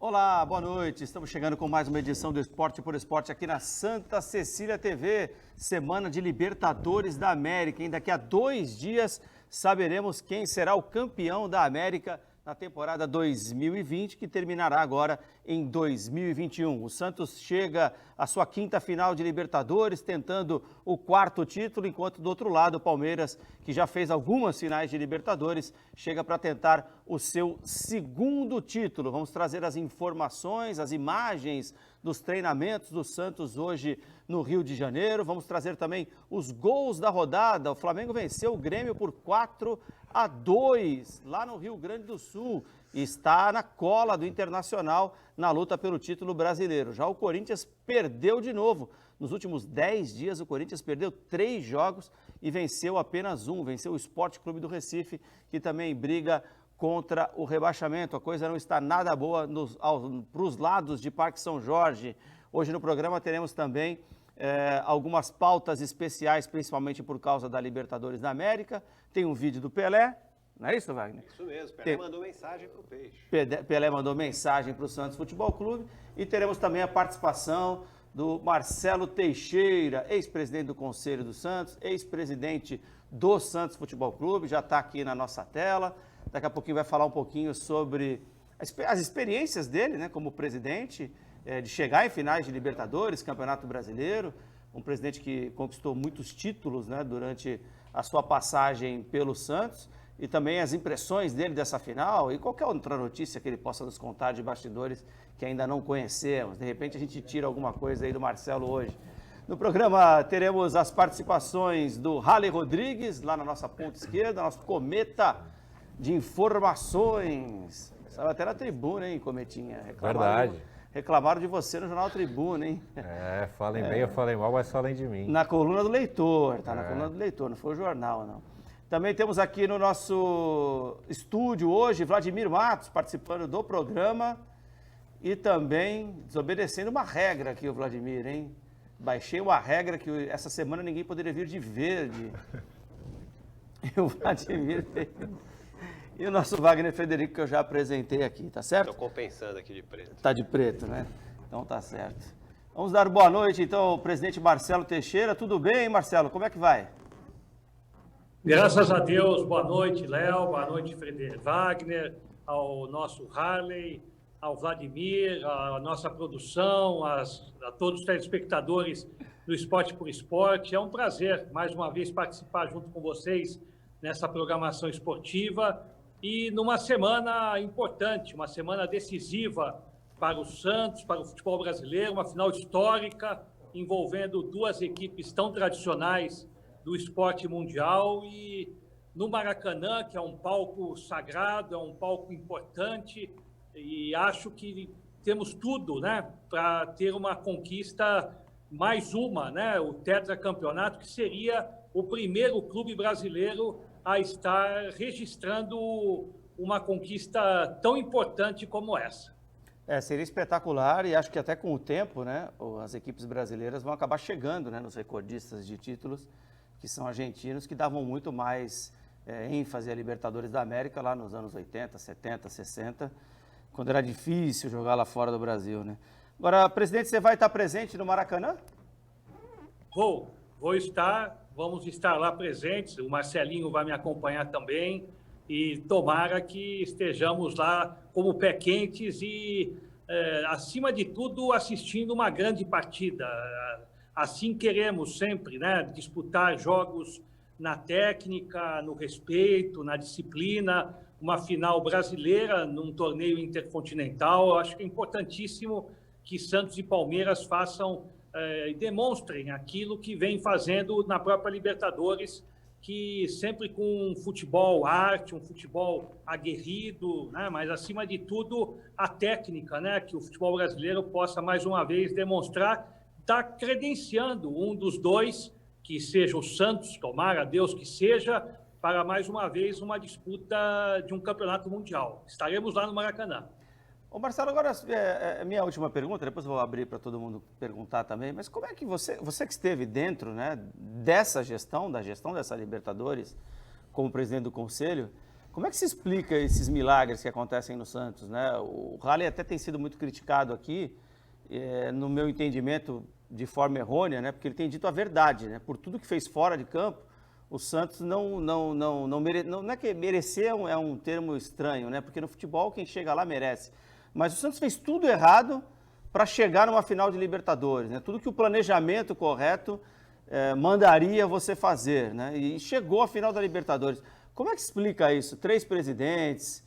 Olá, boa noite. Estamos chegando com mais uma edição do Esporte por Esporte aqui na Santa Cecília TV. Semana de Libertadores da América. Daqui a 2 dias saberemos quem será o campeão da América na temporada 2020, que terminará agora em 2021. O Santos chega à sua 5ª final de Libertadores, tentando o 4º título, enquanto do outro lado o Palmeiras, que já fez algumas finais de Libertadores, chega para tentar o seu 2º título. Vamos trazer as informações, as imagens dos treinamentos do Santos hoje no Rio de Janeiro. Vamos trazer também os gols da rodada. O Flamengo venceu o Grêmio por 4-2 lá no Rio Grande do Sul e está na cola do Internacional na luta pelo título brasileiro. Já o Corinthians perdeu de novo. Nos últimos 10 dias o Corinthians perdeu 3 jogos e venceu apenas um. Venceu o Sport Clube do Recife, que também briga contra o rebaixamento. A coisa não está nada boa para os lados de Parque São Jorge. Hoje no programa teremos também algumas pautas especiais, principalmente por causa da Libertadores da América. Tem um vídeo do Pelé, não é isso, Wagner? Isso mesmo, Pelé mandou mensagem para o Peixe. Pelé mandou mensagem para o Santos Futebol Clube. E teremos também a participação do Marcelo Teixeira, ex-presidente do Conselho do Santos, ex-presidente do Santos Futebol Clube, já está aqui na nossa tela. Daqui a pouquinho vai falar um pouquinho sobre as experiências dele, né, como presidente, de chegar em finais de Libertadores, Campeonato Brasileiro, um presidente que conquistou muitos títulos, né, durante a sua passagem pelo Santos, e também as impressões dele dessa final e qualquer outra notícia que ele possa nos contar de bastidores que ainda não conhecemos. De repente a gente tira alguma coisa aí do Marcelo hoje. No programa teremos as participações do Rale Rodrigues, lá na nossa ponta esquerda, nosso cometa de informações. Saiu até na tribuna, hein, Cometinha? Verdade. Reclamaram de você no Jornal Tribuna, hein? Falem bem ou falem mal, mas falem de mim. Na coluna do leitor, tá? Na coluna do leitor, não foi o jornal, não. Também temos aqui no nosso estúdio hoje Vladimir Matos participando do programa e também desobedecendo uma regra aqui, o Vladimir, hein? Baixei uma regra que essa semana ninguém poderia vir de verde. E o Vladimir e o nosso Wagner Frederico, que eu já apresentei aqui, tá certo? Estou compensando aqui de preto. Tá de preto, né? Então tá certo. Vamos dar boa noite, então, ao presidente Marcelo Teixeira. Tudo bem, Marcelo? Como é que vai? Graças a Deus. Boa noite, Léo. Boa noite, Frederico Wagner, ao nosso Harley, ao Vladimir, à nossa produção, a todos os telespectadores do Esporte por Esporte. É um prazer, mais uma vez, participar junto com vocês nessa programação esportiva e numa semana importante, uma semana decisiva para o Santos, para o futebol brasileiro, uma final histórica envolvendo 2 equipes tão tradicionais do esporte mundial e no Maracanã, que é um palco sagrado, é um palco importante e acho que temos tudo, né, para ter uma conquista, mais uma, né, o tetracampeonato, que seria o primeiro clube brasileiro a estar registrando uma conquista tão importante como essa. Seria espetacular e acho que até com o tempo, né, as equipes brasileiras vão acabar chegando, né, nos recordistas de títulos, que são argentinos, que davam muito mais ênfase à Libertadores da América lá nos anos 80, 70, 60, quando era difícil jogar lá fora do Brasil, né? Agora, presidente, você vai estar presente no Maracanã? Vou estar, vamos estar lá presentes, o Marcelinho vai me acompanhar também e tomara que estejamos lá como pé quentes e, acima de tudo, assistindo uma grande partida. Assim queremos sempre, né, disputar jogos na técnica, no respeito, na disciplina, uma final brasileira num torneio intercontinental. Eu acho que é importantíssimo que Santos e Palmeiras façam e demonstrem aquilo que vem fazendo na própria Libertadores, que sempre com um futebol arte, um futebol aguerrido, né? Mas acima de tudo a técnica, né? Que o futebol brasileiro possa mais uma vez demonstrar, está credenciando um dos dois, que seja o Santos, tomara a Deus que seja, para mais uma vez uma disputa de um campeonato mundial. Estaremos lá no Maracanã. Ô Marcelo, agora é minha última pergunta, depois eu vou abrir para todo mundo perguntar também, mas como é que você que esteve dentro, né, dessa gestão, da gestão dessa Libertadores, como presidente do Conselho, Como é que se explica esses milagres que acontecem no Santos, né? O Ralli até tem sido muito criticado aqui, no meu entendimento, de forma errônea, né? Porque ele tem dito a verdade, né? Por tudo que fez fora de campo, o Santos não é que merecer é um termo estranho, né? Porque no futebol quem chega lá merece. Mas o Santos fez tudo errado para chegar numa final de Libertadores, né? Tudo que o planejamento correto mandaria você fazer, né? E chegou à final da Libertadores. Como é que explica isso? 3 presidentes,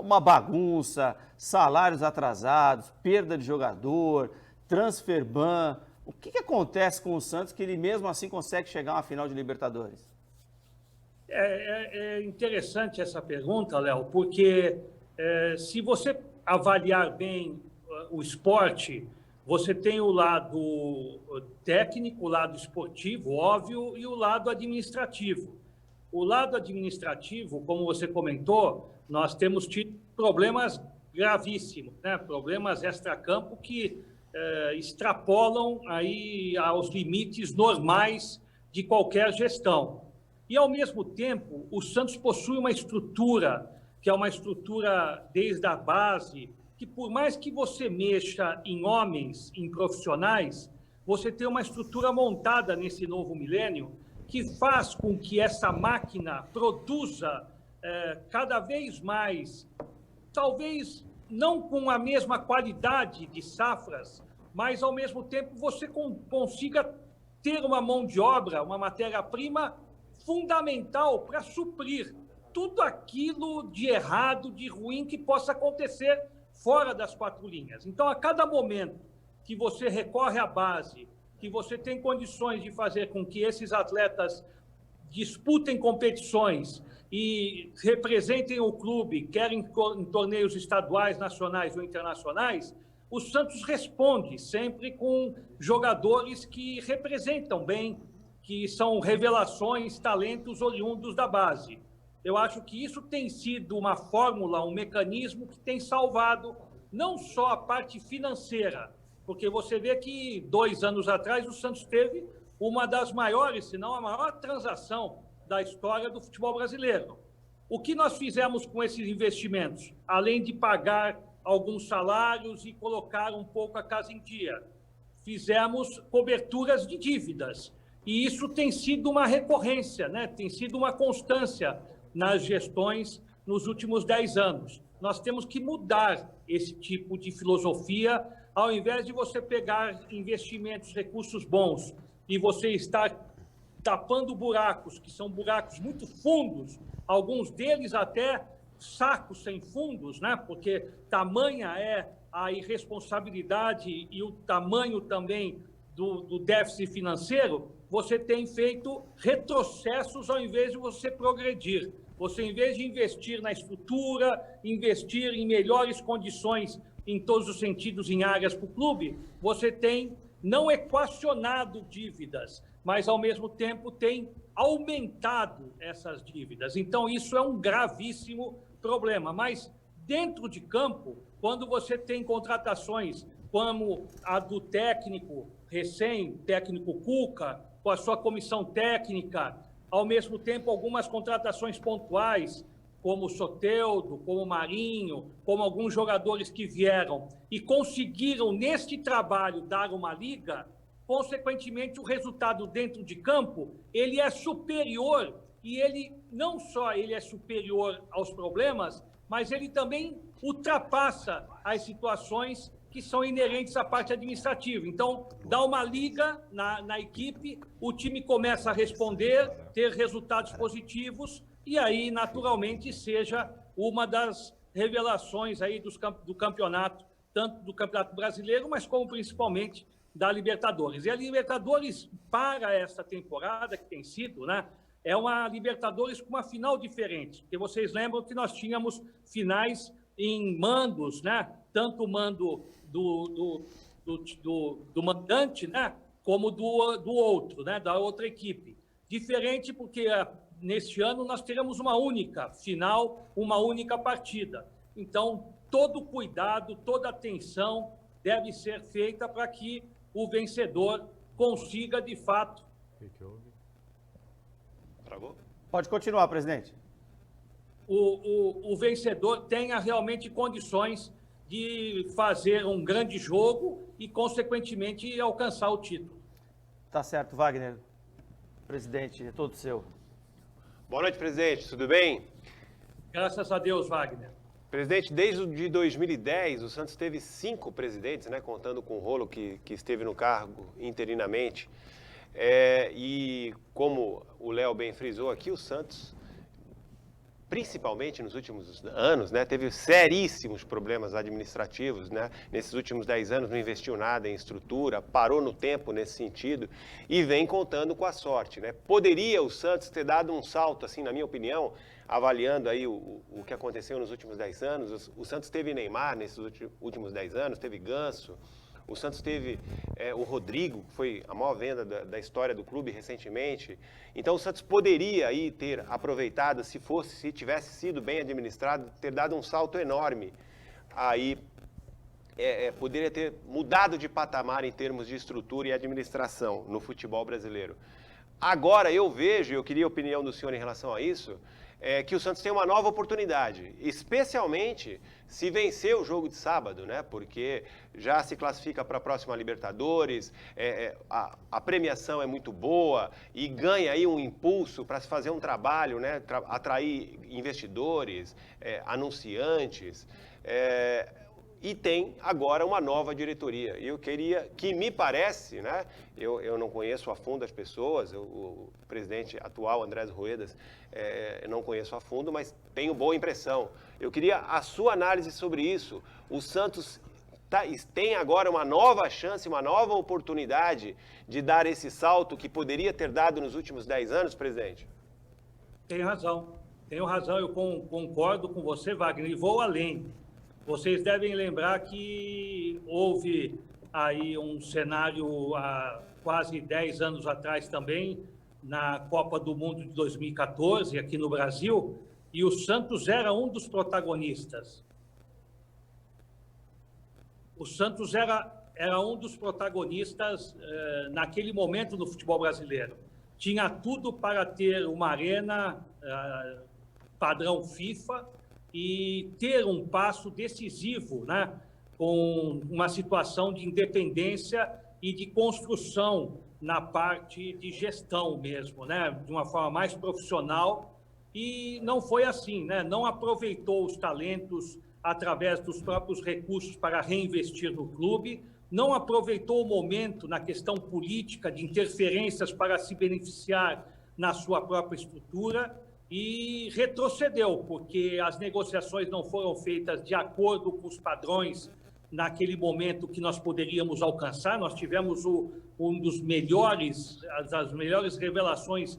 uma bagunça, salários atrasados, perda de jogador, transfer ban. O que acontece com o Santos que ele mesmo assim consegue chegar a uma final de Libertadores? É interessante essa pergunta, Léo, porque se você avaliar bem o esporte, você tem o lado técnico, o lado esportivo, óbvio, e o lado administrativo. O lado administrativo, como você comentou, nós temos tido problemas gravíssimos, né? Problemas extracampo que extrapolam aí aos limites normais de qualquer gestão. E, ao mesmo tempo, o Santos possui uma estrutura, que é uma estrutura desde a base, que por mais que você mexa em homens, em profissionais, você tem uma estrutura montada nesse novo milênio que faz com que essa máquina produza cada vez mais, talvez não com a mesma qualidade de safras, mas, ao mesmo tempo, você consiga ter uma mão de obra, uma matéria-prima fundamental para suprir tudo aquilo de errado, de ruim que possa acontecer fora das 4 linhas. Então, a cada momento que você recorre à base, que você tem condições de fazer com que esses atletas disputem competições e representem o clube, quer em torneios estaduais, nacionais ou internacionais, o Santos responde sempre com jogadores que representam bem, que são revelações, talentos oriundos da base. Eu acho que isso tem sido uma fórmula, um mecanismo que tem salvado não só a parte financeira, porque você vê que 2 anos atrás o Santos teve uma das maiores, se não a maior transação da história do futebol brasileiro. O que nós fizemos com esses investimentos, além de pagar alguns salários e colocar um pouco a casa em dia? Fizemos coberturas de dívidas. E isso tem sido uma recorrência, né? Tem sido uma constância nas gestões nos últimos 10 anos. Nós temos que mudar esse tipo de filosofia, ao invés de você pegar investimentos, recursos bons, e você estar tapando buracos, que são buracos muito fundos, alguns deles até sacos sem fundos, né? Porque tamanha é a irresponsabilidade e o tamanho também do déficit financeiro, você tem feito retrocessos ao invés de você progredir. Você, em vez de investir na estrutura, investir em melhores condições em todos os sentidos em áreas para o clube, você tem não equacionado dívidas, mas, ao mesmo tempo, tem aumentado essas dívidas. Então, isso é um gravíssimo problema. Mas, dentro de campo, quando você tem contratações como a do técnico técnico Cuca, com a sua comissão técnica, ao mesmo tempo algumas contratações pontuais, como o Soteldo, como o Marinho, como alguns jogadores que vieram e conseguiram, neste trabalho, dar uma liga, consequentemente, o resultado dentro de campo, ele é superior, e ele não só ele é superior aos problemas, mas ele também ultrapassa as situações que são inerentes à parte administrativa. Então, dá uma liga na equipe, o time começa a responder, ter resultados positivos, e aí, naturalmente, seja uma das revelações aí do campeonato, tanto do Campeonato Brasileiro, mas como principalmente da Libertadores. E a Libertadores, para essa temporada que tem sido, né, é uma Libertadores com uma final diferente, porque vocês lembram que nós tínhamos finais em mandos, né, tanto o mando do mandante, né, como do outro, né, da outra equipe. Diferente porque neste ano nós teremos uma única final, uma única partida. Então, todo cuidado, toda atenção deve ser feita para que o vencedor consiga, de fato... Travou? Pode continuar, presidente. o vencedor tenha realmente condições de fazer um grande jogo e, consequentemente, alcançar o título. Tá certo, Wagner. Presidente, é todo seu. Boa noite, presidente. Tudo bem? Graças a Deus, Wagner. Presidente, desde de 2010, o Santos teve 5 presidentes, né, contando com o Rolo, que esteve no cargo interinamente. E como o Léo bem frisou aqui, o Santos, principalmente nos últimos anos, né, teve seríssimos problemas administrativos, né? Nesses últimos 10 anos não investiu nada em estrutura, parou no tempo nesse sentido e vem contando com a sorte, né? Poderia o Santos ter dado um salto, assim, na minha opinião, avaliando aí o que aconteceu nos últimos 10 anos. O Santos teve Neymar nesses últimos 10 anos, teve Ganso. O Santos teve o Rodrigo, que foi a maior venda da história do clube recentemente. Então o Santos poderia aí ter aproveitado, se tivesse sido bem administrado, ter dado um salto enorme. Aí poderia ter mudado de patamar em termos de estrutura e administração no futebol brasileiro. Agora eu vejo, eu queria a opinião do senhor em relação a isso, que o Santos tem uma nova oportunidade, especialmente se vencer o jogo de sábado, né? Porque já se classifica para a próxima Libertadores, a premiação é muito boa e ganha aí um impulso para se fazer um trabalho, né? Atrair investidores, anunciantes, e tem agora uma nova diretoria. E eu queria, que me parece, né? Eu não conheço a fundo as pessoas, o presidente atual, Andrés Ruedas, eu não conheço a fundo, mas tenho boa impressão. Eu queria a sua análise sobre isso. O Santos tem agora uma nova chance, uma nova oportunidade de dar esse salto que poderia ter dado nos últimos 10 anos, presidente? Tenho razão, eu concordo com você, Wagner, e vou além. Vocês devem lembrar que houve aí um cenário há quase 10 anos atrás também, na Copa do Mundo de 2014, aqui no Brasil, e o Santos era um dos protagonistas. O Santos era um dos protagonistas naquele momento no futebol brasileiro. Tinha tudo para ter uma arena padrão FIFA, e ter um passo decisivo, né, com uma situação de independência e de construção na parte de gestão mesmo, né, de uma forma mais profissional, e não foi assim, né, não aproveitou os talentos através dos próprios recursos para reinvestir no clube, não aproveitou o momento na questão política de interferências para se beneficiar na sua própria estrutura, e retrocedeu, porque as negociações não foram feitas de acordo com os padrões naquele momento que nós poderíamos alcançar. Nós tivemos as melhores revelações,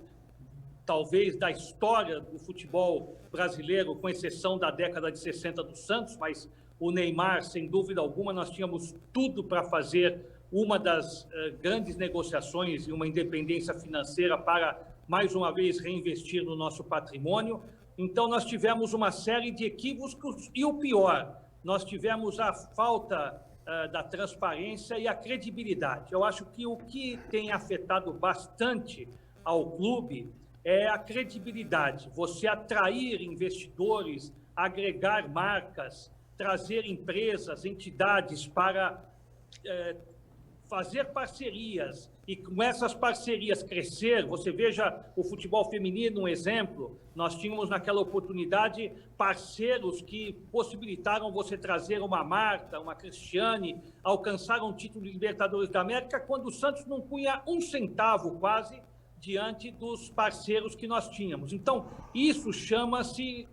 talvez, da história do futebol brasileiro, com exceção da década de 60 do Santos, mas o Neymar, sem dúvida alguma, nós tínhamos tudo para fazer uma das grandes negociações e uma independência financeira para, mais uma vez, reinvestir no nosso patrimônio. Então, nós tivemos uma série de equívocos e o pior, nós tivemos a falta da transparência e a credibilidade. Eu acho que o que tem afetado bastante ao clube é a credibilidade. Você atrair investidores, agregar marcas, trazer empresas, entidades para fazer parcerias e com essas parcerias crescer. Você veja o futebol feminino, um exemplo. Nós tínhamos naquela oportunidade parceiros que possibilitaram você trazer uma Marta, uma Cristiane, alcançar um título de Libertadores da América, quando o Santos não punha um centavo quase diante dos parceiros que nós tínhamos. Então, isso chama-se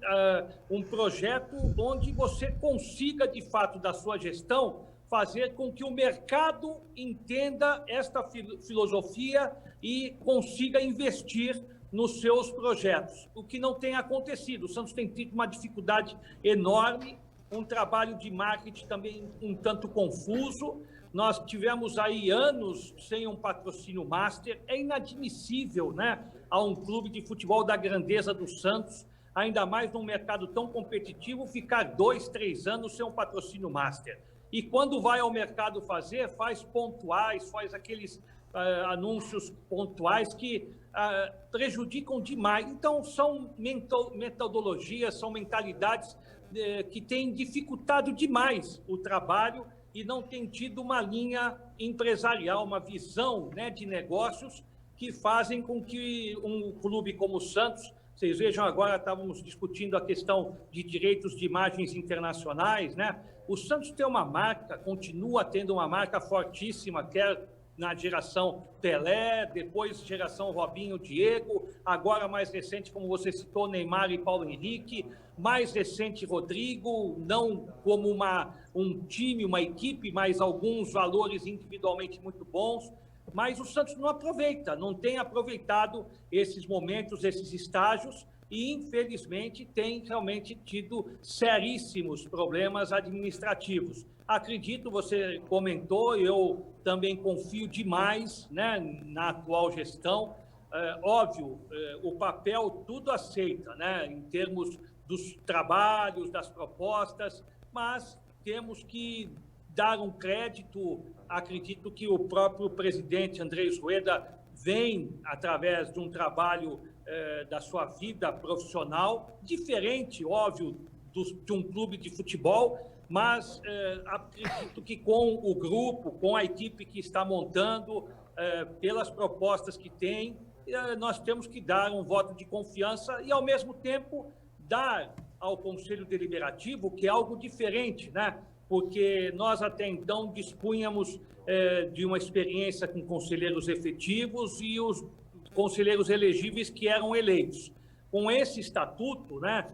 um projeto onde você consiga, de fato, da sua gestão, fazer com que o mercado entenda esta filosofia e consiga investir nos seus projetos, o que não tem acontecido. O Santos tem tido uma dificuldade enorme, um trabalho de marketing também um tanto confuso. Nós tivemos aí anos sem um patrocínio master. É inadmissível, né, a um clube de futebol da grandeza do Santos, ainda mais num mercado tão competitivo, ficar 2, 3 anos sem um patrocínio master. E quando vai ao mercado fazer, faz pontuais, faz aqueles anúncios pontuais que prejudicam demais. Então, são metodologias, são mentalidades que têm dificultado demais o trabalho e não têm tido uma linha empresarial, uma visão, né, de negócios que fazem com que um clube como o Santos, vocês vejam agora, estávamos discutindo a questão de direitos de imagens internacionais, né? O Santos tem uma marca, continua tendo uma marca fortíssima, quer na geração Pelé, depois geração Robinho, Diego, agora mais recente, como você citou, Neymar e Paulo Henrique, mais recente Rodrigo, não como um time, uma equipe, mas alguns valores individualmente muito bons. Mas o Santos não aproveita, não tem aproveitado esses momentos, esses estágios, e infelizmente tem realmente tido seríssimos problemas administrativos. Acredito, você comentou, eu também confio demais, né, na atual gestão. Óbvio, o papel tudo aceita, né, em termos dos trabalhos, das propostas, mas temos que dar um crédito. Acredito que o próprio presidente Andrés Rueda vem, através de um trabalho da sua vida profissional, diferente, óbvio, de um clube de futebol, mas acredito que com o grupo, com a equipe que está montando, pelas propostas que tem, nós temos que dar um voto de confiança e, ao mesmo tempo, dar ao Conselho Deliberativo, que é algo diferente, né? Porque nós até então dispunhamos de uma experiência com conselheiros efetivos e os conselheiros elegíveis que eram eleitos. Com esse estatuto, né,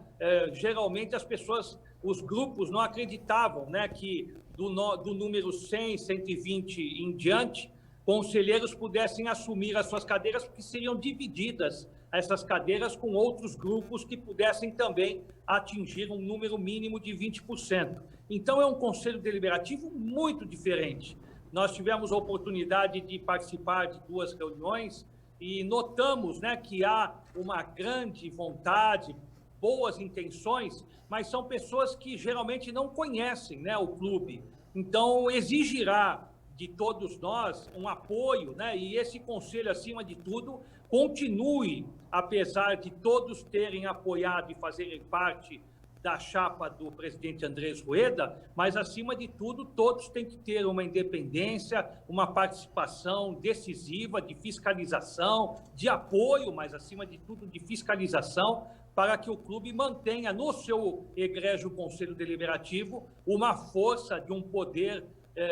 geralmente as pessoas, os grupos não acreditavam, né, que do número 100, 120 em diante, conselheiros pudessem assumir as suas cadeiras, porque seriam divididas essas cadeiras com outros grupos que pudessem também atingir um número mínimo de 20%. Então, é um conselho deliberativo muito diferente. Nós tivemos a oportunidade de participar de 2 reuniões e notamos, né, que há uma grande vontade, boas intenções, mas são pessoas que geralmente não conhecem, né, o clube. Então, exigirá de todos nós um apoio, né, e esse conselho, acima de tudo, continue, apesar de todos terem apoiado e fazerem parte da chapa do presidente Andrés Rueda, mas, acima de tudo, todos têm que ter uma independência, uma participação decisiva de fiscalização, de apoio, mas, acima de tudo, de fiscalização, para que o clube mantenha no seu egrégio Conselho Deliberativo uma força de um poder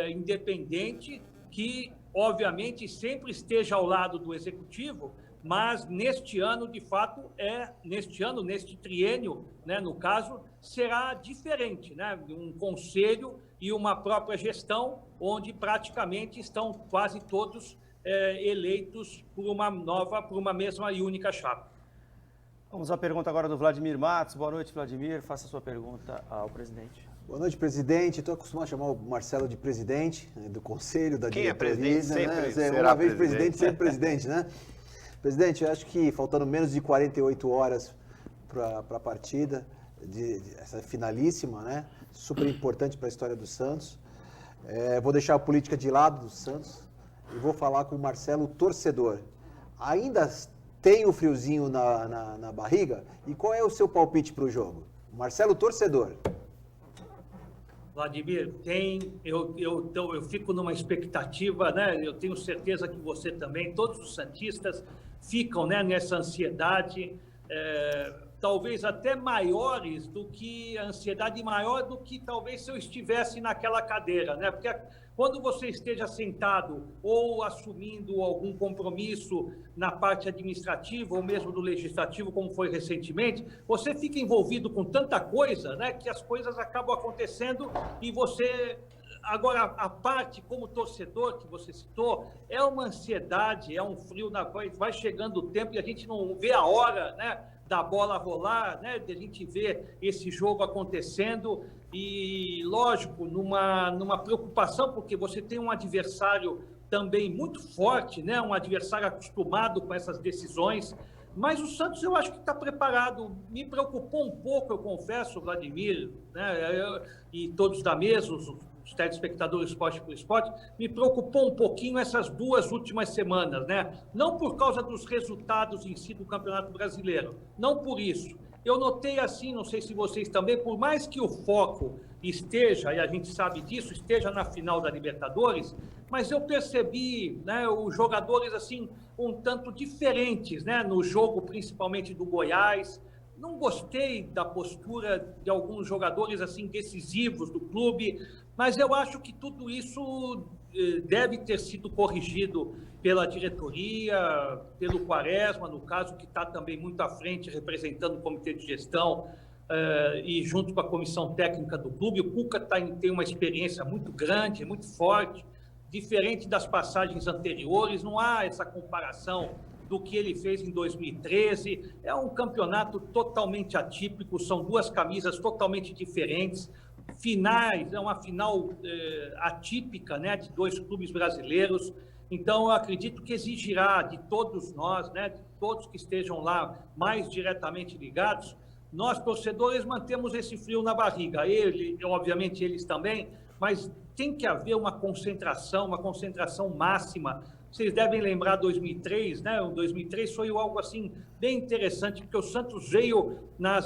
independente que, obviamente, sempre esteja ao lado do Executivo, mas neste ano, de fato, neste triênio, né, no caso, será diferente, né? Um conselho e uma própria gestão, onde praticamente estão quase todos eleitos por uma mesma e única chapa. Vamos à pergunta agora do Vladimir Matos. Boa noite, Vladimir. Faça a sua pergunta ao presidente. Boa noite, presidente. Estou acostumado a chamar o Marcelo de presidente, do conselho, da diretoria. Quem é presidente sempre será uma vez presidente, sempre presidente, né? Presidente, eu acho que faltando menos de 48 horas para a partida, essa finalíssima, né? Super importante para a história do Santos. Vou deixar a política de lado do Santos e vou falar com o Marcelo, torcedor. Ainda tem o friozinho na barriga? E qual é o seu palpite para o jogo? Marcelo, torcedor. Vladimir, eu fico numa expectativa, né? Eu tenho certeza que você também, todos os santistas ficam, né, nessa ansiedade, talvez até maiores do que, a ansiedade maior do que talvez se eu estivesse naquela cadeira, né? Porque quando você esteja sentado ou assumindo algum compromisso na parte administrativa ou mesmo do legislativo, como foi recentemente, você fica envolvido com tanta coisa, né, que as coisas acabam acontecendo e você... Agora, a parte como torcedor que você citou, é uma ansiedade, é um frio na voz, vai chegando o tempo e a gente não vê a hora, né, da bola rolar, né, de a gente ver esse jogo acontecendo e, lógico, numa preocupação, porque você tem um adversário também muito forte, né, um adversário acostumado com essas decisões, mas o Santos eu acho que está preparado. Me preocupou um pouco, eu confesso, Vladimir, né, e todos da mesa, os os telespectadores Esporte por Esporte, me preocupou um pouquinho essas 2 últimas semanas, né? Não por causa dos resultados em si do Campeonato Brasileiro, não por isso. Eu notei assim, não sei se vocês também, por mais que o foco esteja, e a gente sabe disso, esteja na final da Libertadores, mas eu percebi, né, os jogadores assim um tanto diferentes, né, no jogo principalmente do Goiás. Não gostei da postura de alguns jogadores assim decisivos do clube, mas eu acho que tudo isso deve ter sido corrigido pela diretoria, pelo Quaresma, no caso, que está também muito à frente, representando o comitê de gestão e junto com a comissão técnica do clube. O Cuca tem uma experiência muito grande, muito forte, diferente das passagens anteriores, não há essa comparação do que ele fez em 2013. É um campeonato totalmente atípico, são 2 camisas totalmente diferentes, finais, é uma final atípica, né, de 2 clubes brasileiros. Então, eu acredito que exigirá de todos nós, né, de todos que estejam lá mais diretamente ligados, nós, torcedores, mantemos esse frio na barriga. Obviamente, eles também, mas tem que haver uma concentração máxima. Vocês devem lembrar 2003, né? O 2003 foi algo assim bem interessante, porque o Santos veio na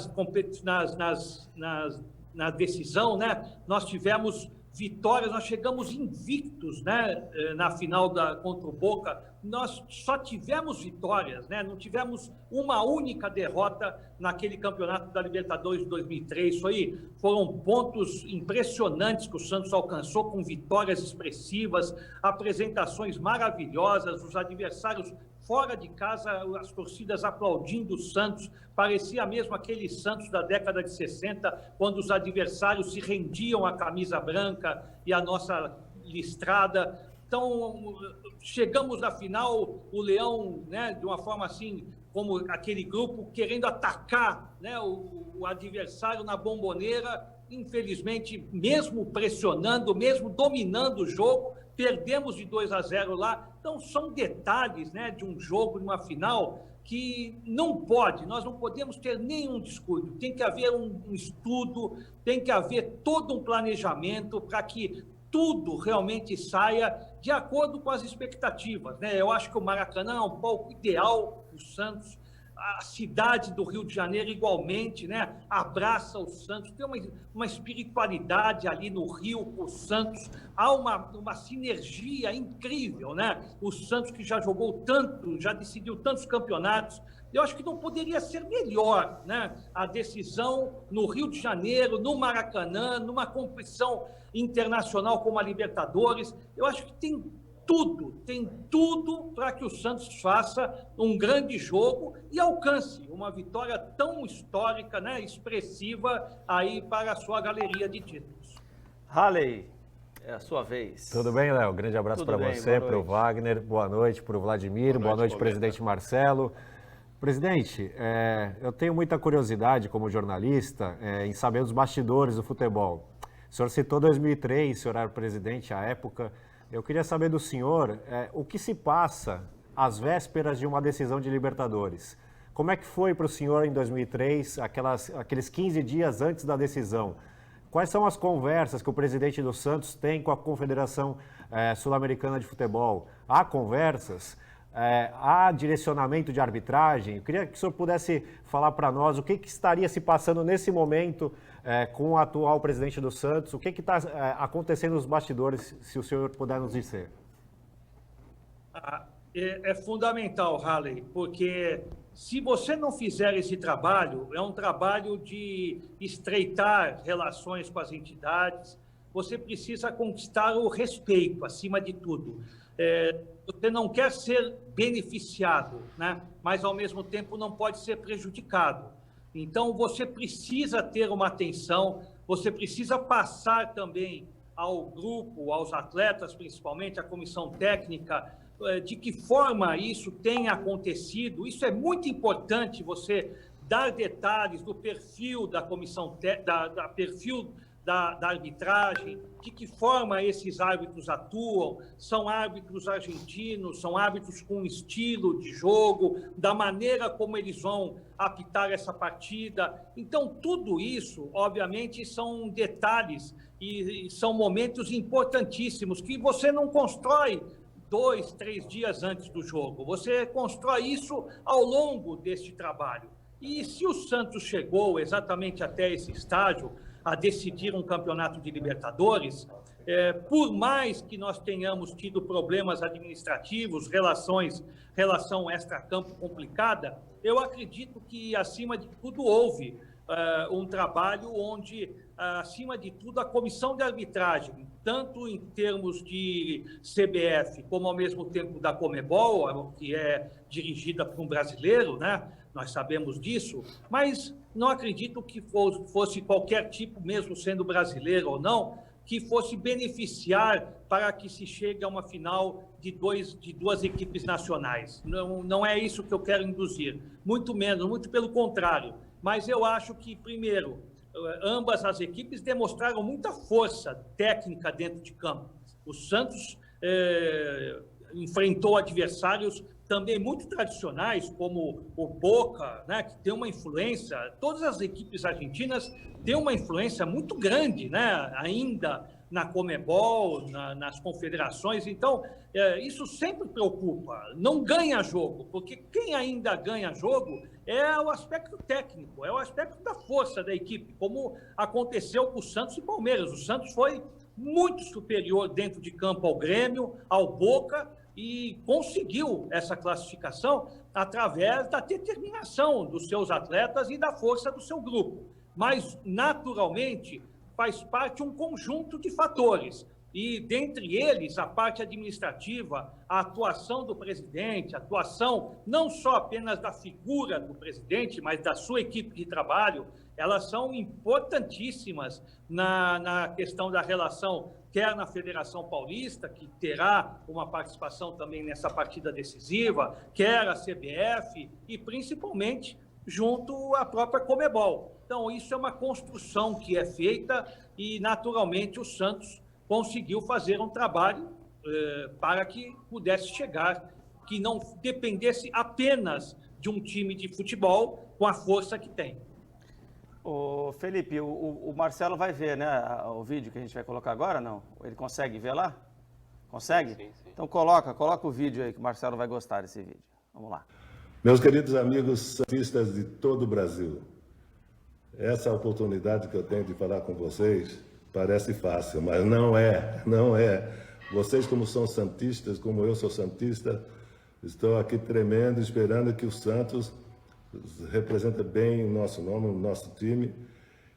decisão, né? Nós tivemos vitórias, nós chegamos invictos, né? Na final contra o Boca, nós só tivemos vitórias, né? Não tivemos uma única derrota naquele campeonato da Libertadores de 2003. Isso aí foram pontos impressionantes que o Santos alcançou, com vitórias expressivas, apresentações maravilhosas, os adversários fora de casa, as torcidas aplaudindo o Santos. Parecia mesmo aquele Santos da década de 60, quando os adversários se rendiam à camisa branca e à nossa listrada. Então, chegamos na final, o Leão, né, de uma forma assim, como aquele grupo, querendo atacar, né, o adversário na Bomboneira. Infelizmente, mesmo pressionando, mesmo dominando o jogo, perdemos de 2-0 lá. Então, são detalhes, né, de um jogo, de uma final, que nós não podemos ter nenhum descuido. Tem que haver um estudo, tem que haver todo um planejamento para que tudo realmente saia de acordo com as expectativas, né? Eu acho que o Maracanã é um palco ideal para o Santos. A cidade do Rio de Janeiro igualmente, né, abraça o Santos, tem uma espiritualidade ali no Rio com o Santos, há uma sinergia incrível, né? O Santos, que já jogou tanto, já decidiu tantos campeonatos, eu acho que não poderia ser melhor, né? A decisão no Rio de Janeiro, no Maracanã, numa competição internacional como a Libertadores. Eu acho que tem tudo para que o Santos faça um grande jogo e alcance uma vitória tão histórica, né, expressiva aí para a sua galeria de títulos. Halley, é a sua vez. Tudo bem, Léo? Grande abraço para você, para o Wagner, boa noite para o Vladimir, boa noite, presidente Marcelo. Presidente, eu tenho muita curiosidade como jornalista em saber os bastidores do futebol. O senhor citou 2003, o senhor era presidente à época. Eu queria saber do senhor o que se passa às vésperas de uma decisão de Libertadores. Como é que foi para o senhor em 2003, aqueles 15 dias antes da decisão? Quais são as conversas que o presidente do Santos tem com a Confederação Sul-Americana de Futebol? Há conversas? Há direcionamento de arbitragem? Eu queria que o senhor pudesse falar para nós o que estaria se passando nesse momento com o atual presidente do Santos, o que está acontecendo nos bastidores, se o senhor puder nos dizer. É fundamental, Halley, porque se você não fizer esse trabalho, é um trabalho de estreitar relações com as entidades, você precisa conquistar o respeito, acima de tudo. Você não quer ser beneficiado, né? Mas, ao mesmo tempo, não pode ser prejudicado. Então, você precisa ter uma atenção, você precisa passar também ao grupo, aos atletas, principalmente, à comissão técnica, de que forma isso tem acontecido. Isso é muito importante, você dar detalhes do perfil da comissão, perfil da arbitragem, de que forma esses árbitros atuam, são árbitros argentinos, são árbitros com estilo de jogo, da maneira como eles vão apitar essa partida. Então, tudo isso, obviamente, são detalhes e são momentos importantíssimos que você não constrói 2, 3 dias antes do jogo. Você constrói isso ao longo deste trabalho. E se o Santos chegou exatamente até esse estágio, a decidir um campeonato de Libertadores, por mais que nós tenhamos tido problemas administrativos, relação extra-campo complicada, eu acredito que, acima de tudo, houve um trabalho onde, acima de tudo, a comissão de arbitragem, tanto em termos de CBF, como ao mesmo tempo da Conmebol, que é dirigida por um brasileiro, né? Nós sabemos disso, mas não acredito que fosse qualquer tipo, mesmo sendo brasileiro ou não, que fosse beneficiar para que se chegue a uma final de duas equipes nacionais. Não é isso que eu quero induzir, muito menos, muito pelo contrário. Mas eu acho que, primeiro, ambas as equipes demonstraram muita força técnica dentro de campo. O Santos enfrentou adversários também muito tradicionais, como o Boca, né, que tem uma influência, todas as equipes argentinas têm uma influência muito grande, né, ainda na Conmebol, nas confederações. Então, isso sempre preocupa. Não ganha jogo, porque quem ainda ganha jogo é o aspecto técnico, é o aspecto da força da equipe, como aconteceu com o Santos e Palmeiras. O Santos foi muito superior dentro de campo ao Grêmio, ao Boca, e conseguiu essa classificação através da determinação dos seus atletas e da força do seu grupo. Mas, naturalmente, faz parte um conjunto de fatores. E, dentre eles, a parte administrativa, a atuação do presidente, a atuação não só apenas da figura do presidente, mas da sua equipe de trabalho, elas são importantíssimas na questão da relação, quer na Federação Paulista, que terá uma participação também nessa partida decisiva, quer a CBF e, principalmente, junto à própria Conmebol. Então, isso é uma construção que é feita e, naturalmente, o Santos conseguiu fazer um trabalho para que pudesse chegar, que não dependesse apenas de um time de futebol com a força que tem. Ô, Felipe, o Marcelo vai ver, né, o vídeo que a gente vai colocar agora, não? Ele consegue ver lá? Consegue? Sim. Então coloca o vídeo aí que o Marcelo vai gostar desse vídeo. Vamos lá. Meus queridos amigos santistas de todo o Brasil, essa oportunidade que eu tenho de falar com vocês parece fácil, mas não é. Vocês, como são santistas, como eu sou santista, estou aqui tremendo, esperando que o Santos representa bem o nosso nome, o nosso time.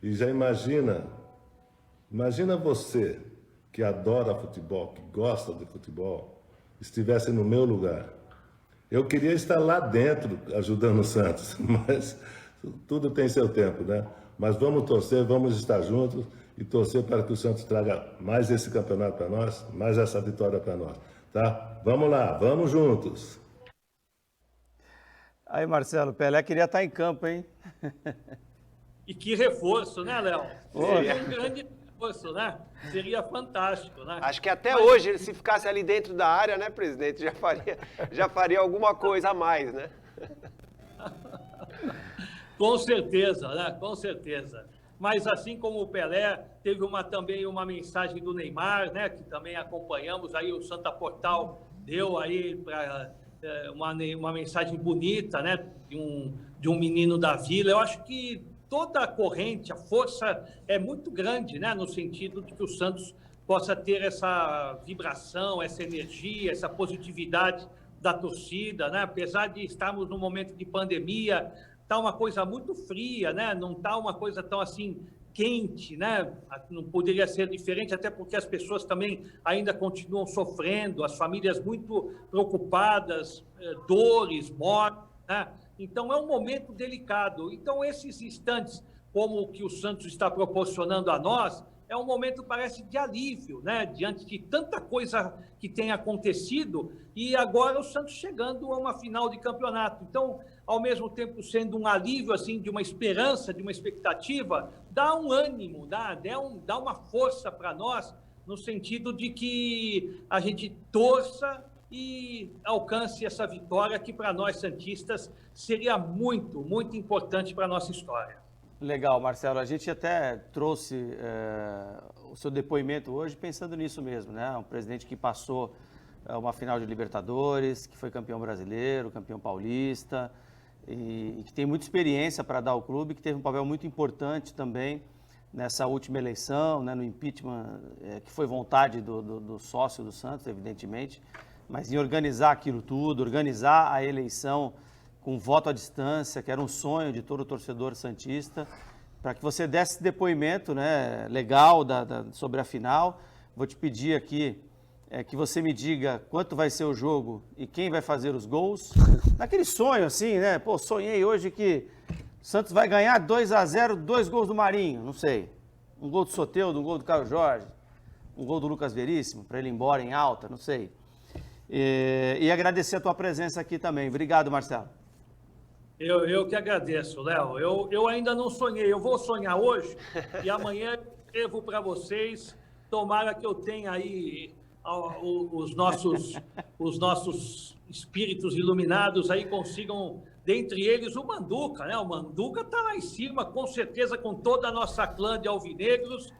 E já imagina você que adora futebol, que gosta de futebol, estivesse no meu lugar. Eu queria estar lá dentro ajudando o Santos, mas tudo tem seu tempo, né? Mas vamos torcer, vamos estar juntos e torcer para que o Santos traga mais esse campeonato para nós, mais essa vitória para nós, tá? Vamos lá, vamos juntos. Aí, Marcelo, Pelé queria estar em campo, hein? E que reforço, né, Léo? Seria um grande reforço, né? Seria fantástico, né? Acho que até hoje, se ficasse ali dentro da área, né, presidente, já faria alguma coisa a mais, né? Com certeza, né? Com certeza. Mas assim como o Pelé, teve também uma mensagem do Neymar, né? Que também acompanhamos aí, o Santa Portal deu aí para uma mensagem bonita, né? De um menino da Vila. Eu acho que toda a corrente, a força é muito grande, né? No sentido de que o Santos possa ter essa vibração, essa energia, essa positividade da torcida, né? Apesar de estarmos num momento de pandemia, tá uma coisa muito fria, né? Não tá uma coisa tão assim quente, né? Não poderia ser diferente, até porque as pessoas também ainda continuam sofrendo, as famílias muito preocupadas, dores, mortes, né? Então, é um momento delicado. Então, esses instantes, como o que o Santos está proporcionando a nós, é um momento, parece, de alívio, né? Diante de tanta coisa que tem acontecido, e agora o Santos chegando a uma final de campeonato. Então, ao mesmo tempo sendo um alívio, assim, de uma esperança, de uma expectativa, dá um ânimo, dá uma força para nós, no sentido de que a gente torça e alcance essa vitória que, para nós santistas, seria muito, muito importante para a nossa história. Legal, Marcelo. A gente até trouxe o seu depoimento hoje pensando nisso mesmo, né? Um presidente que passou uma final de Libertadores, que foi campeão brasileiro, campeão paulista, e que tem muita experiência para dar ao clube, que teve um papel muito importante também nessa última eleição, né, no impeachment, que foi vontade do sócio do Santos, evidentemente, mas em organizar aquilo tudo, organizar a eleição com voto à distância, que era um sonho de todo torcedor santista, para que você desse depoimento, né, legal sobre a final. Vou te pedir aqui que você me diga quanto vai ser o jogo e quem vai fazer os gols. Naquele sonho assim, né? Pô, sonhei hoje que o Santos vai ganhar 2-0, 2 gols do Marinho, não sei. Um gol do Soteldo, um gol do Caio Jorge, um gol do Lucas Veríssimo, para ele ir embora em alta, não sei. E agradecer a tua presença aqui também. Obrigado, Marcelo. Eu que agradeço, Léo. Eu ainda não sonhei. Eu vou sonhar hoje e amanhã eu escrevo para vocês. Tomara que eu tenha aí os nossos espíritos iluminados aí consigam, dentre eles, o Manduca, né? O Manduca está lá em cima, com certeza, com toda a nossa clã de alvinegros,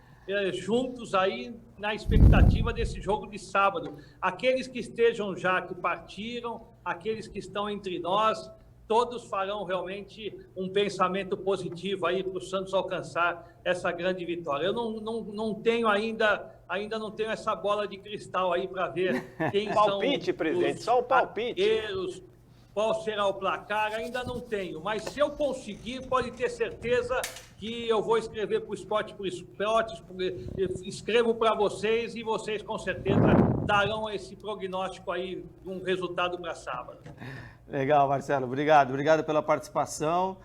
juntos aí na expectativa desse jogo de sábado. Aqueles que estejam já, que partiram, aqueles que estão entre nós, todos farão realmente um pensamento positivo aí para o Santos alcançar essa grande vitória. Eu não tenho ainda não tenho essa bola de cristal aí para ver quem palpite, são presidente, só o palpite. Arqueiros, qual será o placar, ainda não tenho. Mas se eu conseguir, pode ter certeza que eu vou escrever para o Esporte por Esportes, escrevo para vocês e vocês com certeza darão esse prognóstico aí de um resultado para sábado. Legal, Marcelo. Obrigado. Obrigado pela participação.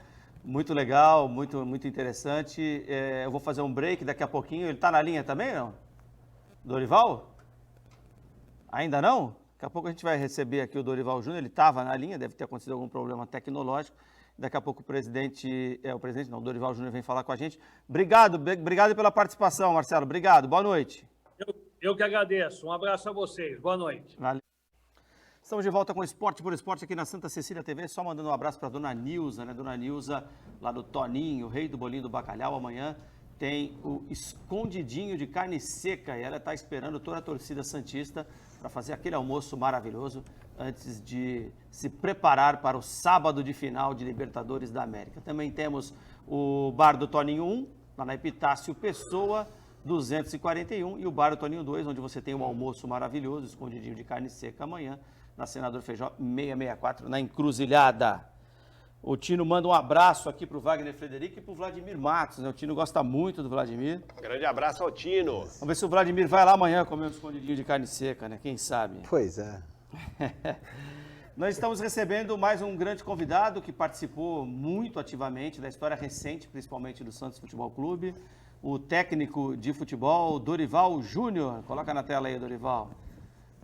Muito legal, muito interessante. Eu vou fazer um break daqui a pouquinho. Ele está na linha também, não? Dorival? Ainda não? Daqui a pouco a gente vai receber aqui o Dorival Júnior. Ele estava na linha, deve ter acontecido algum problema tecnológico. Daqui a pouco o Dorival Júnior vem falar com a gente. Obrigado pela participação, Marcelo. Obrigado. Boa noite. Eu que agradeço. Um abraço a vocês. Boa noite. Valeu. Estamos de volta com Esporte por Esporte aqui na Santa Cecília TV. Só mandando um abraço para a dona Nilza, né? Dona Nilza, lá do Toninho, rei do bolinho do bacalhau. Amanhã tem o escondidinho de carne seca e ela está esperando toda a torcida santista para fazer aquele almoço maravilhoso antes de se preparar para o sábado de final de Libertadores da América. Também temos o Bar do Toninho 1, lá na Epitácio Pessoa, 241, e o Bar do Toninho 2, onde você tem um almoço maravilhoso, escondidinho de carne seca amanhã, na Senador Feijó 664, na Encruzilhada. O Tino manda um abraço aqui para o Wagner Frederico e para o Vladimir Matos, né? O Tino gosta muito do Vladimir. Grande abraço ao Tino. Vamos ver se o Vladimir vai lá amanhã comer um escondidinho de carne seca, né? Quem sabe? Pois é. Nós estamos recebendo mais um grande convidado que participou muito ativamente da história recente, principalmente do Santos Futebol Clube, o técnico de futebol Dorival Júnior. Coloca na tela aí, Dorival.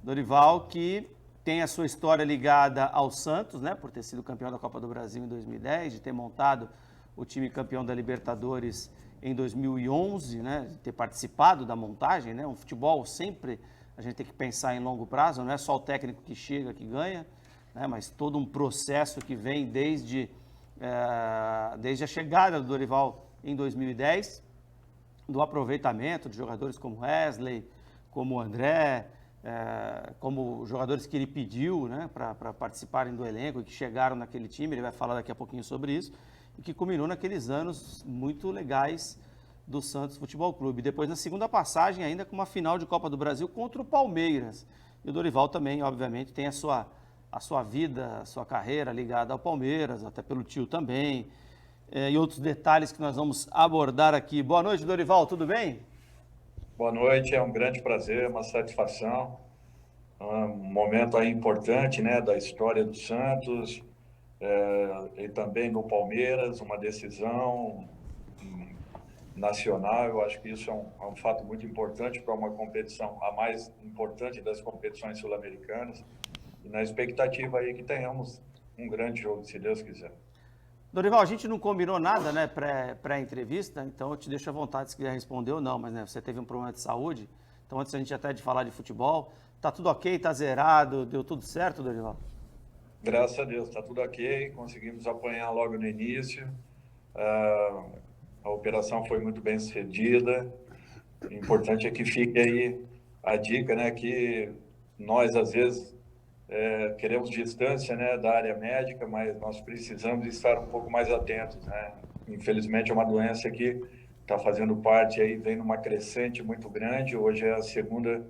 Dorival que tem a sua história ligada ao Santos, né, por ter sido campeão da Copa do Brasil em 2010, de ter montado o time campeão da Libertadores em 2011, né, de ter participado da montagem, né, um futebol sempre a gente tem que pensar em longo prazo, não é só o técnico que chega, que ganha, né, mas todo um processo que vem desde a chegada do Dorival em 2010, do aproveitamento de jogadores como Wesley, como André, como jogadores que ele pediu, né, para participarem do elenco e que chegaram naquele time, ele vai falar daqui a pouquinho sobre isso, e que culminou naqueles anos muito legais do Santos Futebol Clube. Depois, na segunda passagem, ainda com uma final de Copa do Brasil contra o Palmeiras. E o Dorival também, obviamente, tem a sua vida, a sua carreira ligada ao Palmeiras, até pelo tio também, e outros detalhes que nós vamos abordar aqui. Boa noite, Dorival, tudo bem? Boa noite, é um grande prazer, uma satisfação, um momento aí importante, né, da história do Santos e também do Palmeiras, uma decisão nacional. Eu acho que isso é um fato muito importante para uma competição, a mais importante das competições sul-americanas, e na expectativa aí que tenhamos um grande jogo, se Deus quiser. Dorival, a gente não combinou nada, né, pré-entrevista, então eu te deixo à vontade se quiser responder ou não, mas né, você teve um problema de saúde, então antes a gente até de falar de futebol, tá tudo ok, tá zerado, deu tudo certo, Dorival? Graças a Deus, tá tudo ok, conseguimos apanhar logo no início, a operação foi muito bem sucedida, O importante é que fique aí a dica, né, que nós, às vezes, queremos distância, né, da área médica, mas nós precisamos estar um pouco mais atentos, né? Infelizmente, é uma doença que está fazendo parte aí, vem numa crescente muito grande. Hoje é a segunda,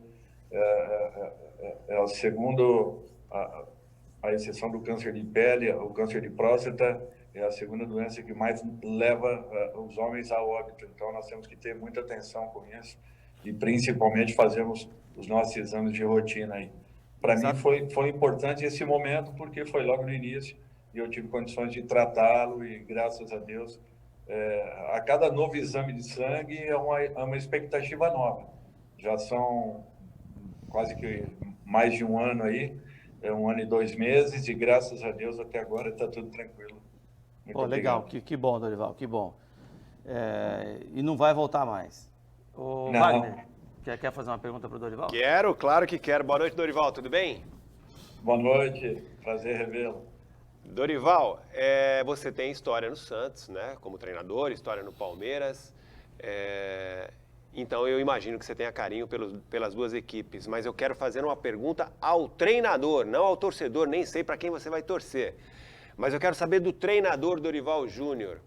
a exceção do câncer de pele, o câncer de próstata, é a segunda doença que mais leva os homens a óbito. Então, nós temos que ter muita atenção com isso e, principalmente, fazermos os nossos exames de rotina aí. Para mim, foi importante esse momento, porque foi logo no início e eu tive condições de tratá-lo e, graças a Deus, a cada novo exame de sangue é uma expectativa nova. Já são quase que mais de um ano aí, 1 ano e 2 meses, e graças a Deus até agora está tudo tranquilo. Muito legal, que bom, Dorival, que bom. E não vai voltar mais. Ô, Wagner, quer fazer uma pergunta para o Dorival? Quero, claro que quero. Boa noite, Dorival, tudo bem? Boa noite, prazer revê-lo. Dorival, você tem história no Santos, né, como treinador, história no Palmeiras, então eu imagino que você tenha carinho pelas duas equipes, mas eu quero fazer uma pergunta ao treinador, não ao torcedor, nem sei para quem você vai torcer, mas eu quero saber do treinador Dorival Júnior.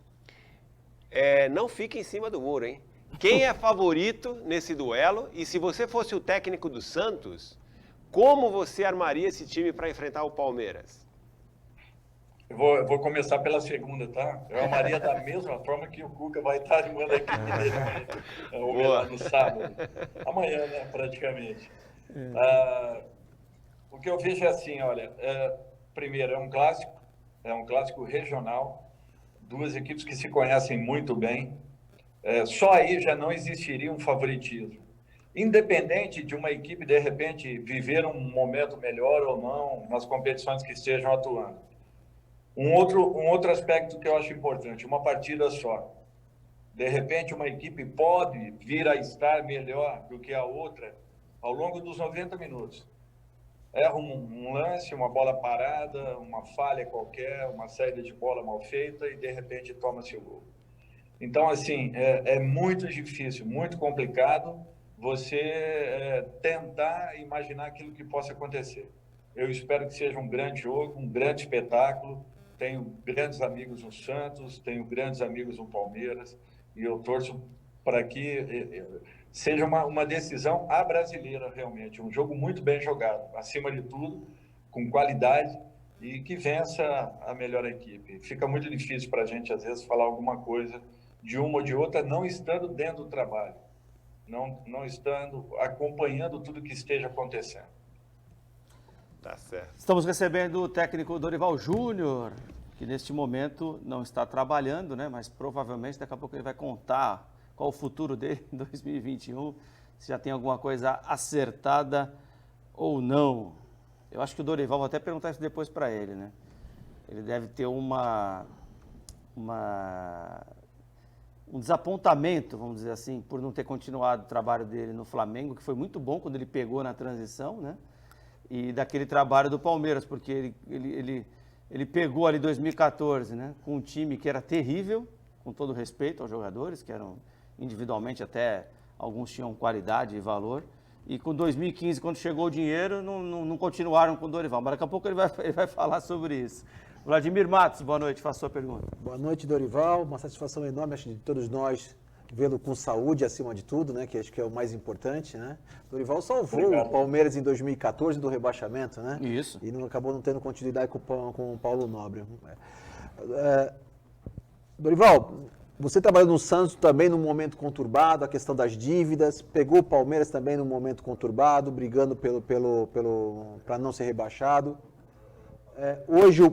Não fique em cima do muro, hein? Quem é favorito nesse duelo? E se você fosse o técnico do Santos, como você armaria esse time para enfrentar o Palmeiras? Eu vou começar pela segunda, tá? Eu armaria da mesma forma que o Cuca vai estar armando aqui no sábado. Amanhã, né, praticamente. O que eu vejo é assim, olha, primeiro, é um clássico regional, duas equipes que se conhecem muito bem. Só aí já não existiria um favoritismo. Independente de uma equipe, de repente, viver um momento melhor ou não nas competições que estejam atuando. Um outro aspecto que eu acho importante, uma partida só. De repente, uma equipe pode vir a estar melhor do que a outra ao longo dos 90 minutos. Erra um lance, uma bola parada, uma falha qualquer, uma saída de bola mal feita e, de repente, toma-se o gol. Então, assim, é muito difícil, muito complicado você tentar imaginar aquilo que possa acontecer. Eu espero que seja um grande jogo, um grande espetáculo. Tenho grandes amigos no Santos, tenho grandes amigos no Palmeiras, e eu torço para que seja uma decisão à brasileira, realmente. Um jogo muito bem jogado, acima de tudo, com qualidade, e que vença a melhor equipe. Fica muito difícil para a gente, às vezes, falar alguma coisa de uma ou de outra, não estando dentro do trabalho, não estando acompanhando tudo que esteja acontecendo. Tá certo. Estamos recebendo o técnico Dorival Júnior, que neste momento não está trabalhando, né? Mas provavelmente daqui a pouco ele vai contar qual o futuro dele em 2021, se já tem alguma coisa acertada ou não. Eu acho que o Dorival, vou até perguntar isso depois para ele, né? Ele deve ter um desapontamento, vamos dizer assim, por não ter continuado o trabalho dele no Flamengo, que foi muito bom quando ele pegou na transição, né? E daquele trabalho do Palmeiras, porque ele pegou ali 2014, né, com um time que era terrível, com todo respeito aos jogadores, que eram individualmente até, alguns tinham qualidade e valor, e com 2015, quando chegou o dinheiro, não continuaram com o Dorival, mas daqui a pouco ele vai falar sobre isso. Vladimir Matos, boa noite, faça a sua pergunta. Boa noite, Dorival, uma satisfação enorme, acho, de todos nós, vê-lo com saúde acima de tudo, né? Que acho que é o mais importante, né? Dorival salvou o Palmeiras em 2014 do rebaixamento, né? Isso. E acabou não tendo continuidade com o Paulo Nobre. Dorival, você trabalhou no Santos também num momento conturbado, a questão das dívidas, pegou o Palmeiras também num momento conturbado, brigando para não ser rebaixado. Hoje,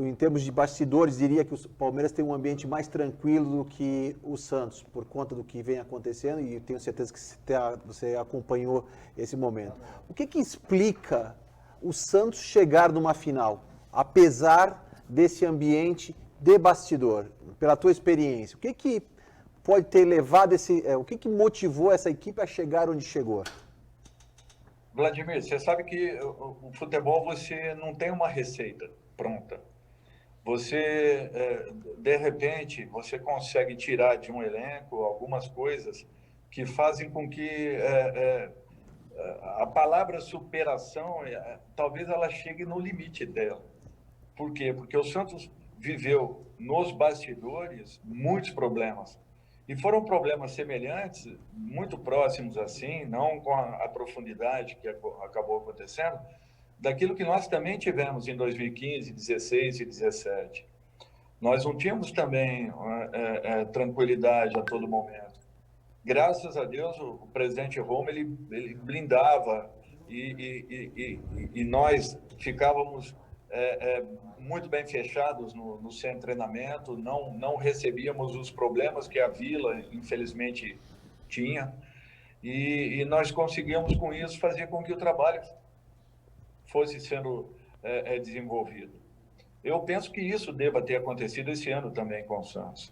em termos de bastidores, diria que o Palmeiras tem um ambiente mais tranquilo do que o Santos, por conta do que vem acontecendo, e tenho certeza que você acompanhou esse momento. O que explica o Santos chegar numa final, apesar desse ambiente de bastidor, pela tua experiência? O que pode ter levado o que motivou essa equipe a chegar onde chegou? Vladimir, você sabe que o futebol, você não tem uma receita pronta. Você, de repente, você consegue tirar de um elenco algumas coisas que fazem com que a palavra superação, talvez ela chegue no limite dela. Por quê? Porque o Santos viveu nos bastidores muitos problemas. E foram problemas semelhantes, muito próximos assim, não com a profundidade que acabou acontecendo, daquilo que nós também tivemos em 2015, 16 e 17. Nós não tínhamos também tranquilidade a todo momento. Graças a Deus, o presidente Roma, ele blindava e nós ficávamos muito bem fechados no centro de treinamento, não recebíamos os problemas que a Vila, infelizmente, tinha, e nós conseguimos, com isso, fazer com que o trabalho fosse sendo desenvolvido. Eu penso que isso deva ter acontecido esse ano também com o Santos.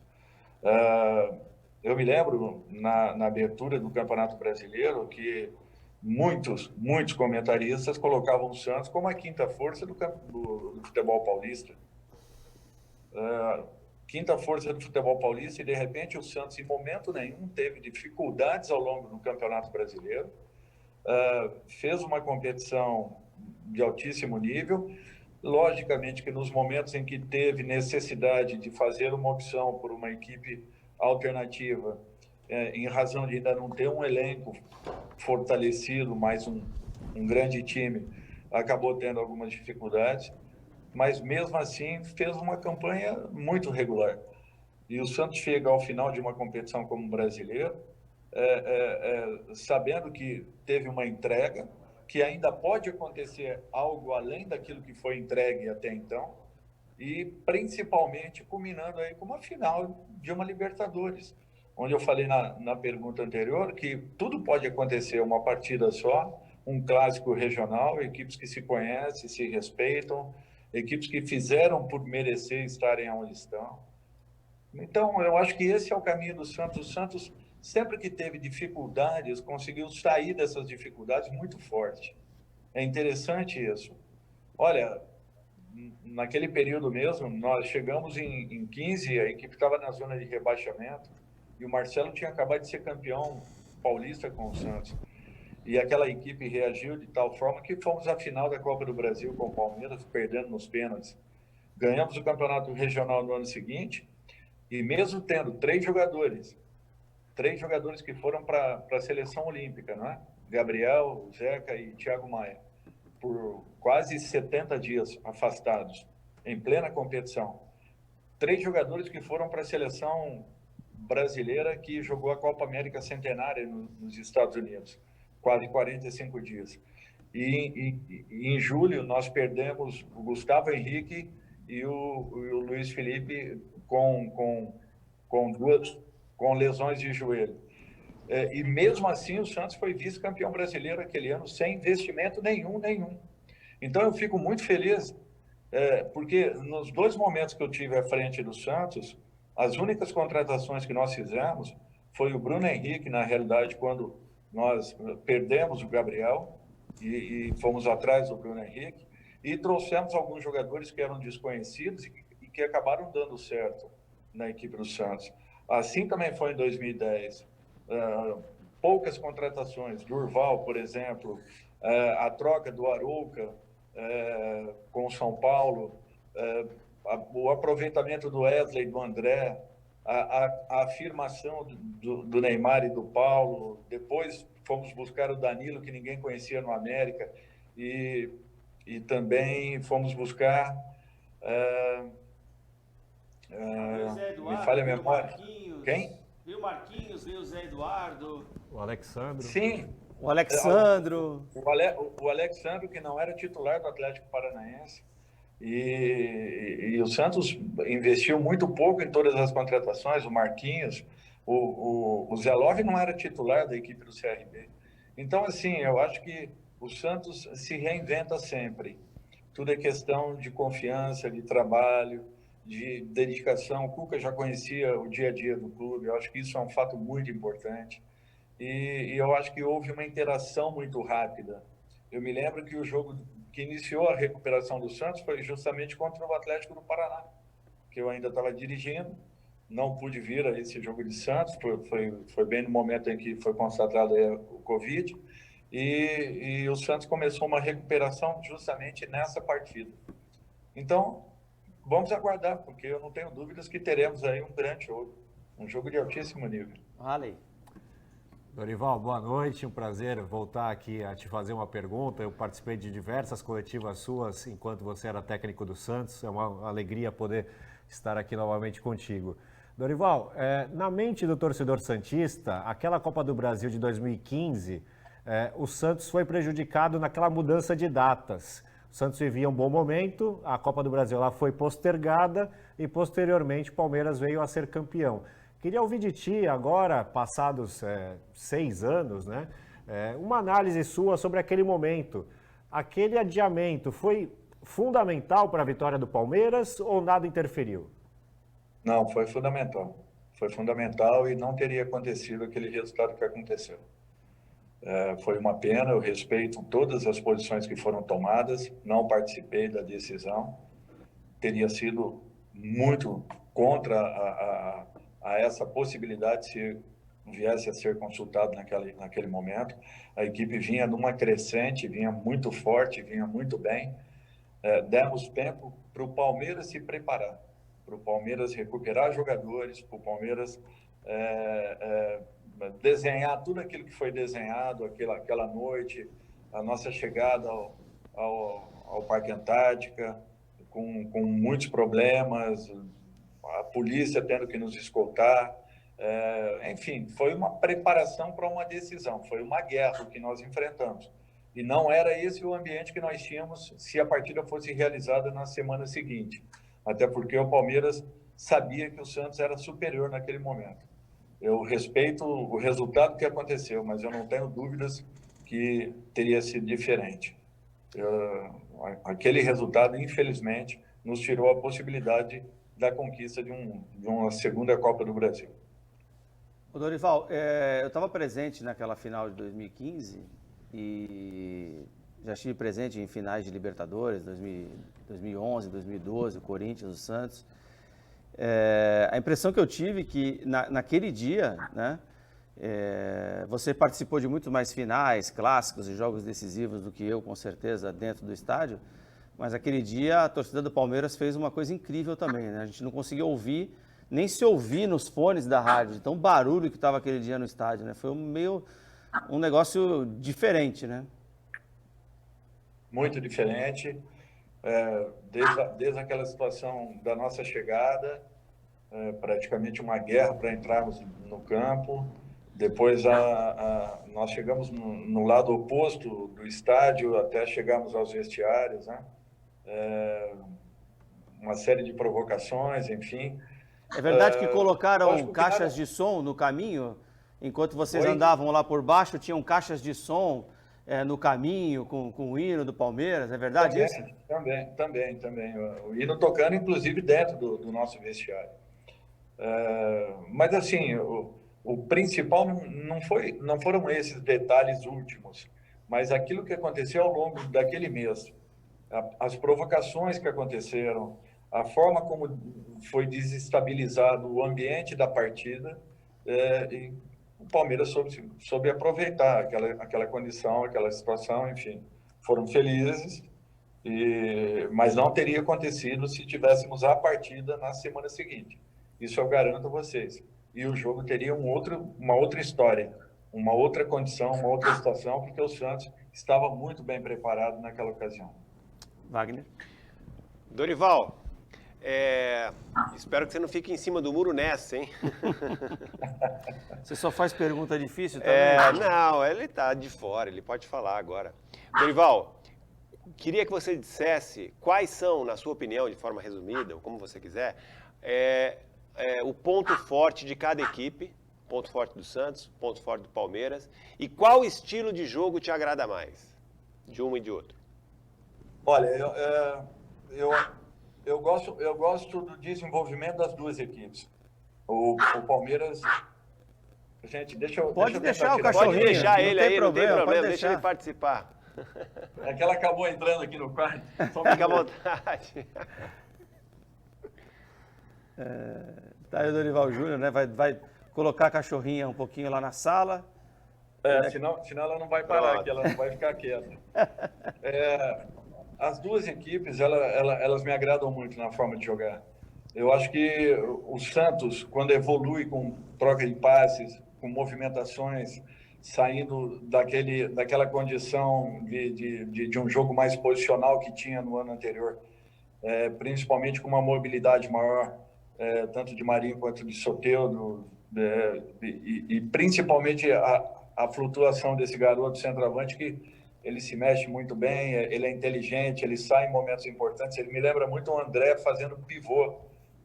Eu me lembro, na abertura do Campeonato Brasileiro, que muitos comentaristas colocavam o Santos como a quinta força do futebol paulista. Quinta força do futebol paulista, e de repente o Santos, em momento nenhum, teve dificuldades ao longo do Campeonato Brasileiro, fez uma competição de altíssimo nível. Logicamente que nos momentos em que teve necessidade de fazer uma opção por uma equipe alternativa, em razão de ainda não ter um elenco fortalecido, mais um grande time, acabou tendo algumas dificuldades, mas mesmo assim fez uma campanha muito regular. E o Santos chega ao final de uma competição como brasileiro, sabendo que teve uma entrega, que ainda pode acontecer algo além daquilo que foi entregue até então, e principalmente culminando aí com uma final de uma Libertadores, onde eu falei na pergunta anterior que tudo pode acontecer, uma partida só, um clássico regional, equipes que se conhecem, se respeitam, equipes que fizeram por merecer estarem onde estão. Então, eu acho que esse é o caminho do Santos. O Santos, sempre que teve dificuldades, conseguiu sair dessas dificuldades muito forte. É interessante isso. Olha, naquele período mesmo, nós chegamos em 15, a equipe estava na zona de rebaixamento, e o Marcelo tinha acabado de ser campeão paulista com o Santos. E aquela equipe reagiu de tal forma que fomos à final da Copa do Brasil com o Palmeiras, perdendo nos pênaltis. Ganhamos o campeonato regional no ano seguinte, e mesmo tendo três jogadores que foram para a seleção olímpica, não é? Gabriel, Zeca e Thiago Maia, por quase 70 dias afastados, em plena competição. 3 jogadores que foram para a seleção brasileira que jogou a Copa América Centenária nos Estados Unidos, quase 45 dias. E em julho nós perdemos o Gustavo Henrique e o Luiz Felipe com lesões de joelho. E mesmo assim o Santos foi vice-campeão brasileiro aquele ano, sem investimento nenhum. Então eu fico muito feliz, porque nos 2 momentos que eu tive à frente do Santos, as únicas contratações que nós fizemos foi o Bruno Henrique, na realidade, quando nós perdemos o Gabriel e fomos atrás do Bruno Henrique, e trouxemos alguns jogadores que eram desconhecidos e que acabaram dando certo na equipe do Santos. Assim também foi em 2010. Poucas contratações, Durval, por exemplo, a troca do Arouca com o São Paulo, o aproveitamento do Wesley e do André, a afirmação do Neymar e do Paulo. Depois fomos buscar o Danilo, que ninguém conhecia no América, e também fomos buscar me falha a memória. Quem? Veio o Marquinhos, veio o Zé Eduardo. O Alexandro. Sim. O Alexandro. O Alexandro, que não era titular do Atlético Paranaense. E o Santos investiu muito pouco em todas as contratações. O Marquinhos, o Zé Love não era titular da equipe do CRB. Então, assim, eu acho que o Santos se reinventa sempre. Tudo é questão de confiança, de trabalho, de dedicação. O Cuca já conhecia o dia a dia do clube. Eu acho que isso é um fato muito importante. E eu acho que houve uma interação muito rápida. Eu me lembro que o jogo que iniciou a recuperação do Santos foi justamente contra o Atlético do Paraná, que eu ainda estava dirigindo, não pude vir a esse jogo de Santos, foi bem no momento em que foi constatado o Covid, e o Santos começou uma recuperação justamente nessa partida. Então, vamos aguardar, porque eu não tenho dúvidas que teremos aí um grande jogo, um jogo de altíssimo nível. Valeu. Dorival, boa noite, um prazer voltar aqui a te fazer uma pergunta. Eu participei de diversas coletivas suas enquanto você era técnico do Santos, é uma alegria poder estar aqui novamente contigo. Dorival, na mente do torcedor santista, aquela Copa do Brasil de 2015, o Santos foi prejudicado naquela mudança de datas. O Santos vivia um bom momento, a Copa do Brasil lá foi postergada e posteriormente o Palmeiras veio a ser campeão. Queria ouvir de ti agora, passados 6 anos, né, uma análise sua sobre aquele momento. Aquele adiamento foi fundamental para a vitória do Palmeiras ou nada interferiu? Não, foi fundamental. Foi fundamental e não teria acontecido aquele resultado que aconteceu. Foi uma pena, eu respeito todas as posições que foram tomadas, não participei da decisão. Teria sido muito contra a essa possibilidade se viesse a ser consultado naquele momento. A equipe vinha numa crescente, vinha muito forte, vinha muito bem. Demos tempo para o Palmeiras se preparar, para o Palmeiras recuperar jogadores, para o Palmeiras desenhar tudo aquilo que foi desenhado aquela noite, a nossa chegada ao Parque Antártica, com muitos problemas, a polícia tendo que nos escoltar, enfim, foi uma preparação para uma decisão, foi uma guerra que nós enfrentamos. E não era esse o ambiente que nós tínhamos se a partida fosse realizada na semana seguinte, até porque o Palmeiras sabia que o Santos era superior naquele momento. Eu respeito o resultado que aconteceu, mas eu não tenho dúvidas que teria sido diferente. Aquele resultado, infelizmente, nos tirou a possibilidade da conquista de uma segunda Copa do Brasil. Ô Dorival, eu estava presente naquela final de 2015 e já estive presente em finais de Libertadores, 2011, 2012, o Corinthians, o Santos. A impressão que eu tive que naquele dia, né, você participou de muito mais finais, clássicos e jogos decisivos do que eu, com certeza, dentro do estádio, mas aquele dia a torcida do Palmeiras fez uma coisa incrível também, né? A gente não conseguia ouvir, nem se ouvir nos fones da rádio, de tão barulho que estava aquele dia no estádio, né? Foi um negócio diferente, né? Muito diferente. Desde aquela situação da nossa chegada, praticamente uma guerra para entrarmos no campo. Depois nós chegamos no lado oposto do estádio até chegarmos aos vestiários, né? Uma série de provocações, enfim. É verdade que colocaram caixas de som no caminho? Enquanto vocês andavam lá por baixo, tinham caixas de som no caminho com o hino do Palmeiras, é verdade isso? Também. O hino tocando, inclusive, dentro do nosso vestiário. Mas, assim, o principal não foram esses detalhes últimos, mas aquilo que aconteceu ao longo daquele mês, as provocações que aconteceram, a forma como foi desestabilizado o ambiente da partida, e o Palmeiras soube aproveitar aquela condição, aquela situação, enfim. Foram felizes, mas não teria acontecido se tivéssemos a partida na semana seguinte. Isso eu garanto a vocês. E o jogo teria uma outra história, uma outra condição, uma outra situação, porque o Santos estava muito bem preparado naquela ocasião. Wagner? Dorival, espero que você não fique em cima do muro nessa, hein? Você só faz pergunta difícil também? Não, ele está de fora, ele pode falar agora. Dorival, queria que você dissesse quais são, na sua opinião, de forma resumida, ou como você quiser, o ponto forte de cada equipe, ponto forte do Santos, ponto forte do Palmeiras, e qual estilo de jogo te agrada mais, de um e de outro? Olha, eu gosto do desenvolvimento das duas equipes. O Palmeiras... Gente, Pode deixar o cachorrinho. Pode deixar ele aí, não tem problema, deixa ele participar. É que ela acabou entrando aqui no quarto. Fica à vontade. Tá aí o Dorival Júnior, né? Vai colocar a cachorrinha um pouquinho lá na sala. Senão ela não vai parar aqui, ela não vai ficar quieta. As duas equipes, elas me agradam muito na forma de jogar. Eu acho que o Santos, quando evolui com troca de passes, com movimentações, saindo daquela condição de um jogo mais posicional que tinha no ano anterior, principalmente com uma mobilidade maior, tanto de Marinho quanto de Soteldo, e principalmente a flutuação desse garoto centroavante, que ele se mexe muito bem, ele é inteligente, ele sai em momentos importantes. Ele me lembra muito o André fazendo pivô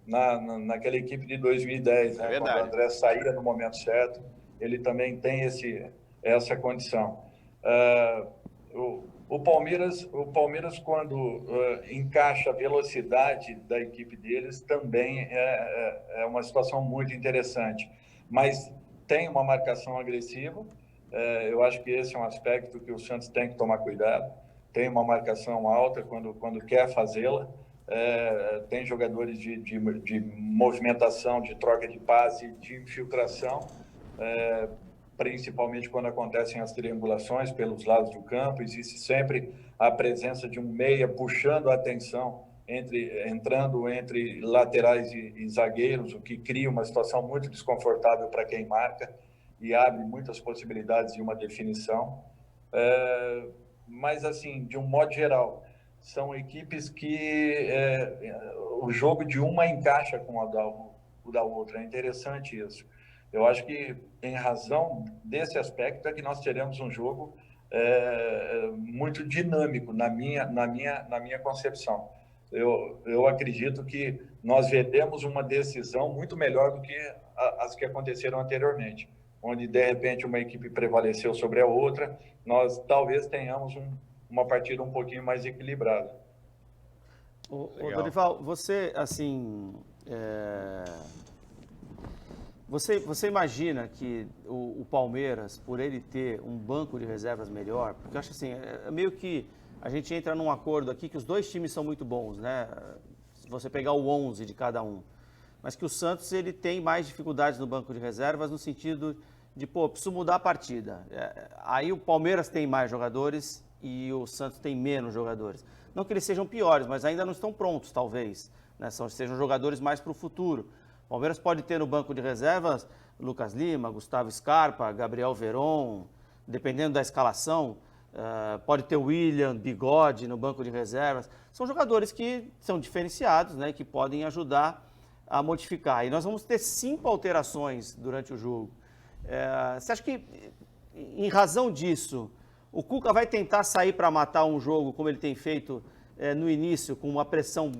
naquela equipe de 2010, né? Quando o André saía no momento certo, ele também tem essa condição. O Palmeiras, quando encaixa a velocidade da equipe deles, também é uma situação muito interessante. Mas tem uma marcação agressiva. Eu acho que esse é um aspecto que o Santos tem que tomar cuidado. Tem uma marcação alta quando quer fazê-la. Tem jogadores de movimentação, de troca de passe, de infiltração, principalmente quando acontecem as triangulações pelos lados do campo. Existe sempre a presença de um meia puxando a atenção, entrando entre laterais e zagueiros, o que cria uma situação muito desconfortável para quem marca e abre muitas possibilidades de uma definição. Mas, assim, de um modo geral, são equipes que o jogo de uma encaixa com o da outra. É interessante isso. Eu acho que, em razão desse aspecto, é que nós teremos um jogo muito dinâmico, na minha concepção. Eu acredito que nós veremos uma decisão muito melhor do que as que aconteceram anteriormente, onde, de repente, uma equipe prevaleceu sobre a outra. Nós talvez tenhamos uma partida um pouquinho mais equilibrada. Ô Dorival, você, assim, você imagina que o Palmeiras, por ele ter um banco de reservas melhor, porque eu acho assim, meio que a gente entra num acordo aqui que os dois times são muito bons, né? Se você pegar o 11 de cada um, mas que o Santos ele tem mais dificuldades no banco de reservas no sentido de, preciso mudar a partida. Aí o Palmeiras tem mais jogadores e o Santos tem menos jogadores. Não que eles sejam piores, mas ainda não estão prontos, talvez, né? Sejam jogadores mais para o futuro. O Palmeiras pode ter no banco de reservas Lucas Lima, Gustavo Scarpa, Gabriel Veron, dependendo da escalação. Pode ter William, Bigode no banco de reservas. São jogadores que são diferenciados, né, que podem ajudar a modificar. E nós vamos ter 5 alterações durante o jogo. Você acha que, em razão disso, o Cuca vai tentar sair para matar um jogo, como ele tem feito no início, com uma pressão,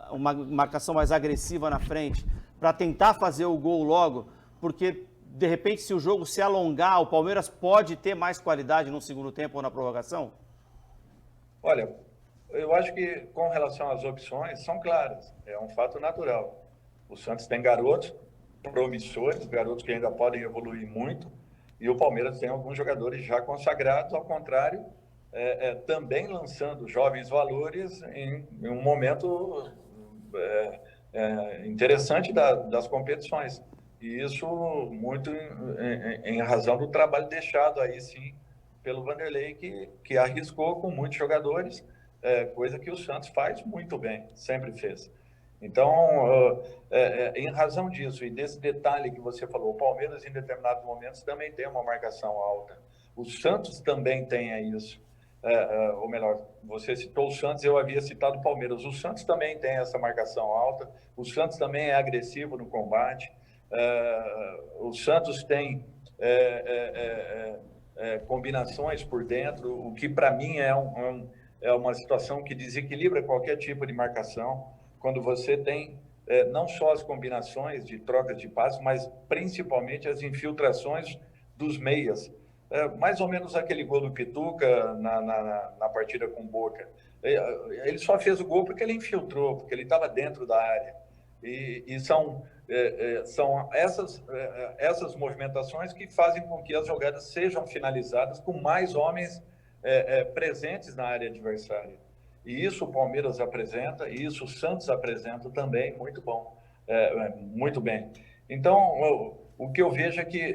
uma marcação mais agressiva na frente, para tentar fazer o gol logo? Porque, de repente, se o jogo se alongar, o Palmeiras pode ter mais qualidade no segundo tempo ou na prorrogação? Olha, eu acho que, com relação às opções, são claras. É um fato natural. O Santos tem garotos promissores, garotos que ainda podem evoluir muito, e o Palmeiras tem alguns jogadores já consagrados, ao contrário, também lançando jovens valores em um momento interessante das competições. E isso muito em razão do trabalho deixado aí, sim, pelo Vanderlei, que arriscou com muitos jogadores, coisa que o Santos faz muito bem, sempre fez. Então, em razão disso e desse detalhe que você falou, o Palmeiras, em determinados momentos, também tem uma marcação alta. O Santos também tem isso. Ou melhor, você citou o Santos, eu havia citado o Palmeiras. O Santos também tem essa marcação alta. O Santos também é agressivo no combate. O Santos tem combinações por dentro, o que para mim é uma situação que desequilibra qualquer tipo de marcação, quando você tem não só as combinações de trocas de passes, mas principalmente as infiltrações dos meias. Mais ou menos aquele gol do Pituca na partida com o Boca. Ele só fez o gol porque ele infiltrou, porque ele estava dentro da área. E são essas movimentações que fazem com que as jogadas sejam finalizadas com mais homens presentes na área adversária. E isso o Palmeiras apresenta, e isso o Santos apresenta também, muito bom. muito bem. Então, o que eu vejo é que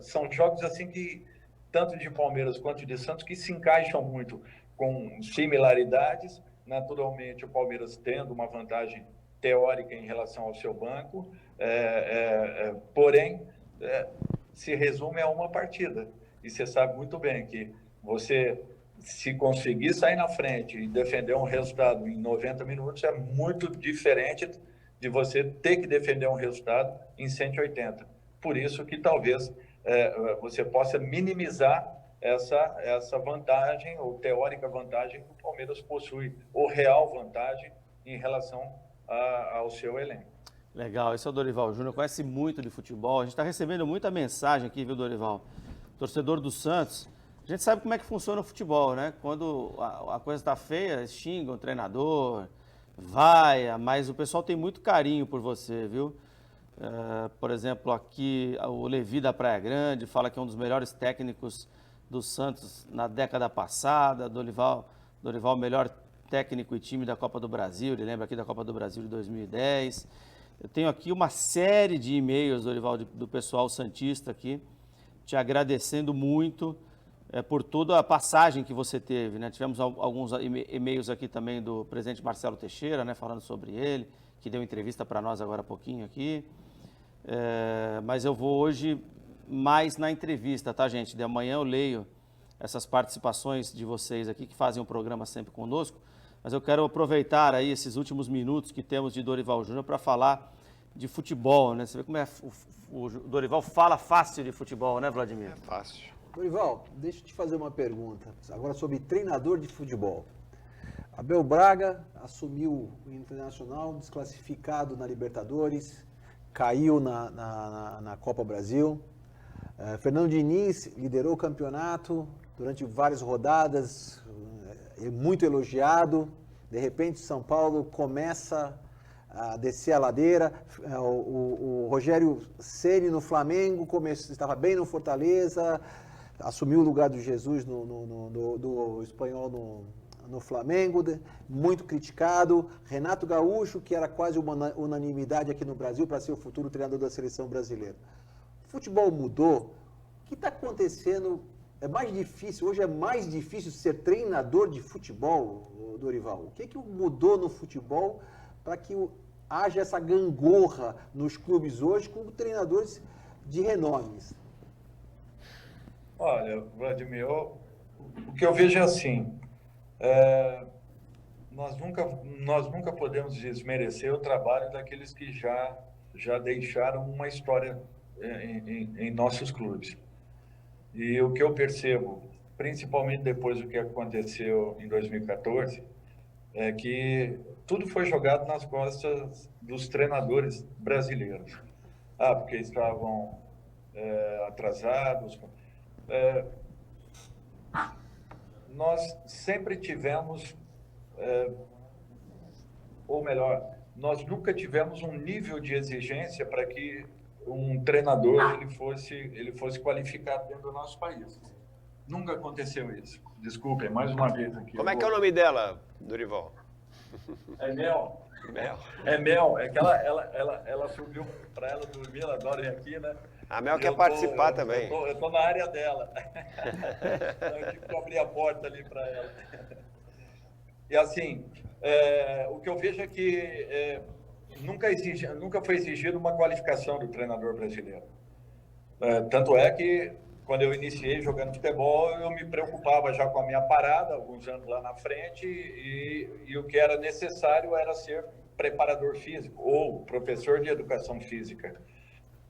são jogos assim que, tanto de Palmeiras quanto de Santos, que se encaixam muito com similaridades. Naturalmente, o Palmeiras tendo uma vantagem teórica em relação ao seu banco, porém, se resume a uma partida. E você sabe muito bem que você, se conseguir sair na frente e defender um resultado em 90 minutos, é muito diferente de você ter que defender um resultado em 180. Por isso que talvez você possa minimizar essa vantagem, ou teórica vantagem que o Palmeiras possui, ou real vantagem em relação ao seu elenco. Legal, esse é o Dorival Júnior, conhece muito de futebol. A gente está recebendo muita mensagem aqui, viu, Dorival? Torcedor do Santos. A gente sabe como é que funciona o futebol, né? Quando a coisa está feia, xinga o treinador, vaia, mas o pessoal tem muito carinho por você, viu? Por exemplo, aqui o Levi da Praia Grande fala que é um dos melhores técnicos do Santos na década passada. Dorival, melhor técnico e time da Copa do Brasil, ele lembra aqui da Copa do Brasil de 2010. Eu tenho aqui uma série de e-mails, Dorival, do pessoal santista aqui, te agradecendo muito por toda a passagem que você teve, né? Tivemos alguns e-mails aqui também do presidente Marcelo Teixeira, né, falando sobre ele, que deu entrevista para nós agora há pouquinho aqui. Mas eu vou hoje mais na entrevista, tá, gente? De amanhã eu leio essas participações de vocês aqui, que fazem o programa sempre conosco, mas eu quero aproveitar aí esses últimos minutos que temos de Dorival Júnior para falar de futebol, né? Você vê como o Dorival fala fácil de futebol, né, Vladimir? É fácil. Dorival, deixa eu te fazer uma pergunta, agora sobre treinador de futebol. Abel Braga assumiu o Internacional, desclassificado na Libertadores, caiu na Copa Brasil. Fernando Diniz liderou o campeonato durante várias rodadas, muito elogiado. De repente, São Paulo começa a descer a ladeira. O Rogério Ceni no Flamengo estava bem no Fortaleza, assumiu o lugar do Jesus do espanhol no Flamengo, muito criticado. Renato Gaúcho, que era quase uma unanimidade aqui no Brasil para ser o futuro treinador da seleção brasileira. O futebol mudou. O que está acontecendo? Hoje é mais difícil ser treinador de futebol, Dorival. O que mudou no futebol para que haja essa gangorra nos clubes hoje com treinadores de renomes? Olha, Vladimir, o que eu vejo é assim, nós nunca podemos desmerecer o trabalho daqueles que já deixaram uma história em nossos clubes. E o que eu percebo, principalmente depois do que aconteceu em 2014, é que tudo foi jogado nas costas dos treinadores brasileiros. Porque estavam atrasados. Nós sempre tivemos, ou melhor, nós nunca tivemos um nível de exigência para que um treinador ele fosse qualificado dentro do nosso país. Nunca aconteceu isso. Desculpem, mais uma vez aqui. Como é que é o nome dela, Dorival? É Mel. Mel. É Mel. É que ela subiu para ela dormir, ela adora ir aqui, né? A Mel quer participar também. Eu tô na área dela. Eu tive que abrir a porta ali para ela. E assim, o que eu vejo é que nunca foi exigida uma qualificação do treinador brasileiro. Tanto é que, quando eu iniciei jogando futebol, eu me preocupava já com a minha parada, alguns anos lá na frente, e o que era necessário era ser preparador físico ou professor de educação física.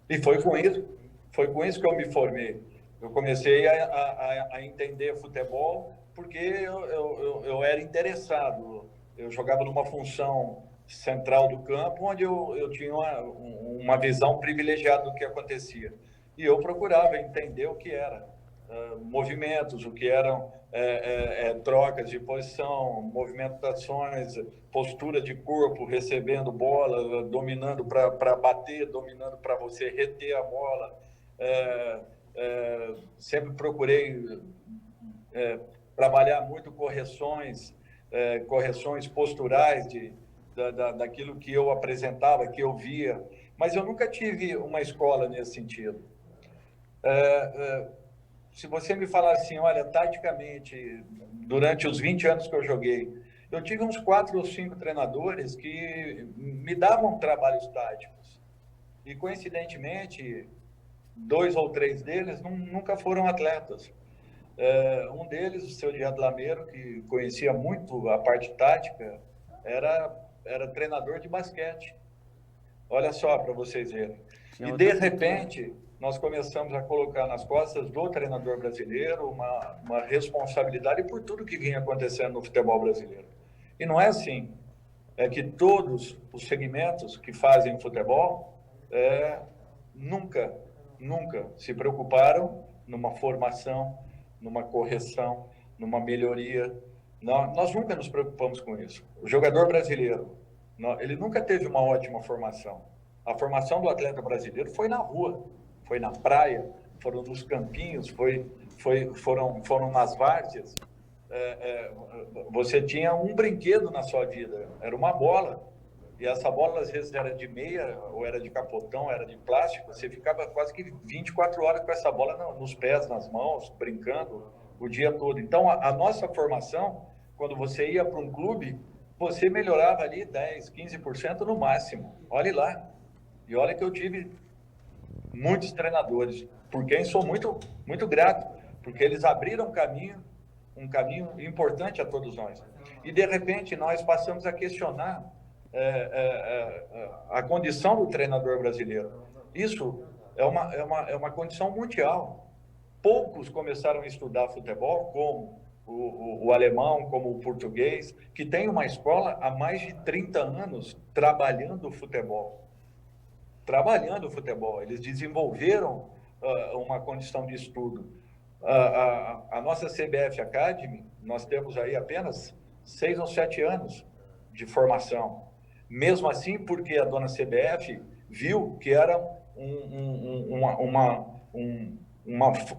E foi com isso que eu me formei. Eu comecei a entender futebol porque eu era interessado. Eu jogava numa função central do campo, onde eu tinha uma visão privilegiada do que acontecia. E eu procurava entender o que era movimentos, o que eram trocas de posição, movimentações, postura de corpo, recebendo bola, dominando para bater, dominando para você reter a bola. Sempre procurei trabalhar muito correções posturais daquilo que eu apresentava, que eu via, mas eu nunca tive uma escola nesse sentido. Se você me falar assim, olha, taticamente, durante os 20 anos que eu joguei, eu tive uns 4 ou 5 treinadores que me davam trabalhos táticos. E, coincidentemente, 2 ou 3 deles nunca foram atletas. Um deles, o seu Diado Lameiro, que conhecia muito a parte tática, era treinador de basquete. Olha só, para vocês verem. E, de repente, nós começamos a colocar nas costas do treinador brasileiro uma responsabilidade por tudo que vinha acontecendo no futebol brasileiro. E não é assim. É que todos os segmentos que fazem futebol nunca se preocuparam numa formação, numa correção, numa melhoria. Nós nunca nos preocupamos com isso. O jogador brasileiro, ele nunca teve uma ótima formação. A formação do atleta brasileiro foi na rua, foi na praia, foram nos campinhos, foram nas várzeas. Você tinha um brinquedo na sua vida, era uma bola. E essa bola, às vezes, era de meia, ou era de capotão, era de plástico. Você ficava quase que 24 horas com essa bola nos pés, nas mãos, brincando o dia todo. Então, a nossa formação, quando você ia para um clube, você melhorava ali 10%, 15% no máximo. Olhe lá. E olha que eu tive muitos treinadores, por quem sou muito, muito grato, porque eles abriram um caminho importante a todos nós. E, de repente, nós passamos a questionar a condição do treinador brasileiro. Isso é uma condição mundial. Poucos começaram a estudar futebol, como o alemão, como o português, que tem uma escola há mais de 30 anos trabalhando o futebol. Eles desenvolveram uma condição de estudo. A nossa CBF Academy, nós temos aí apenas 6 ou 7 anos de formação. Mesmo assim, porque a dona CBF viu que era uma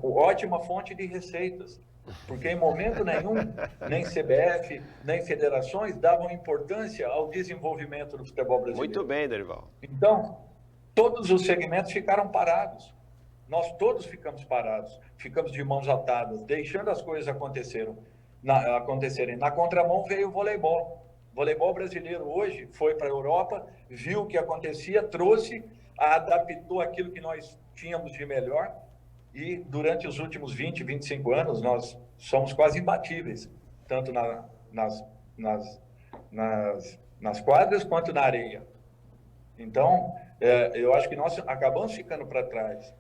ótima fonte de receitas. Porque em momento nenhum, nem CBF, nem federações davam importância ao desenvolvimento do futebol brasileiro. Muito bem, Dorival. Então, todos os segmentos ficaram parados. Nós todos ficamos parados, ficamos de mãos atadas, deixando as coisas acontecerem. Na contramão veio o voleibol. O voleibol brasileiro hoje foi para a Europa, viu o que acontecia, trouxe, adaptou aquilo que nós tínhamos de melhor e durante os últimos 20, 25 anos nós somos quase imbatíveis, tanto nas quadras quanto na areia. Então, eu acho que nós acabamos ficando para trás.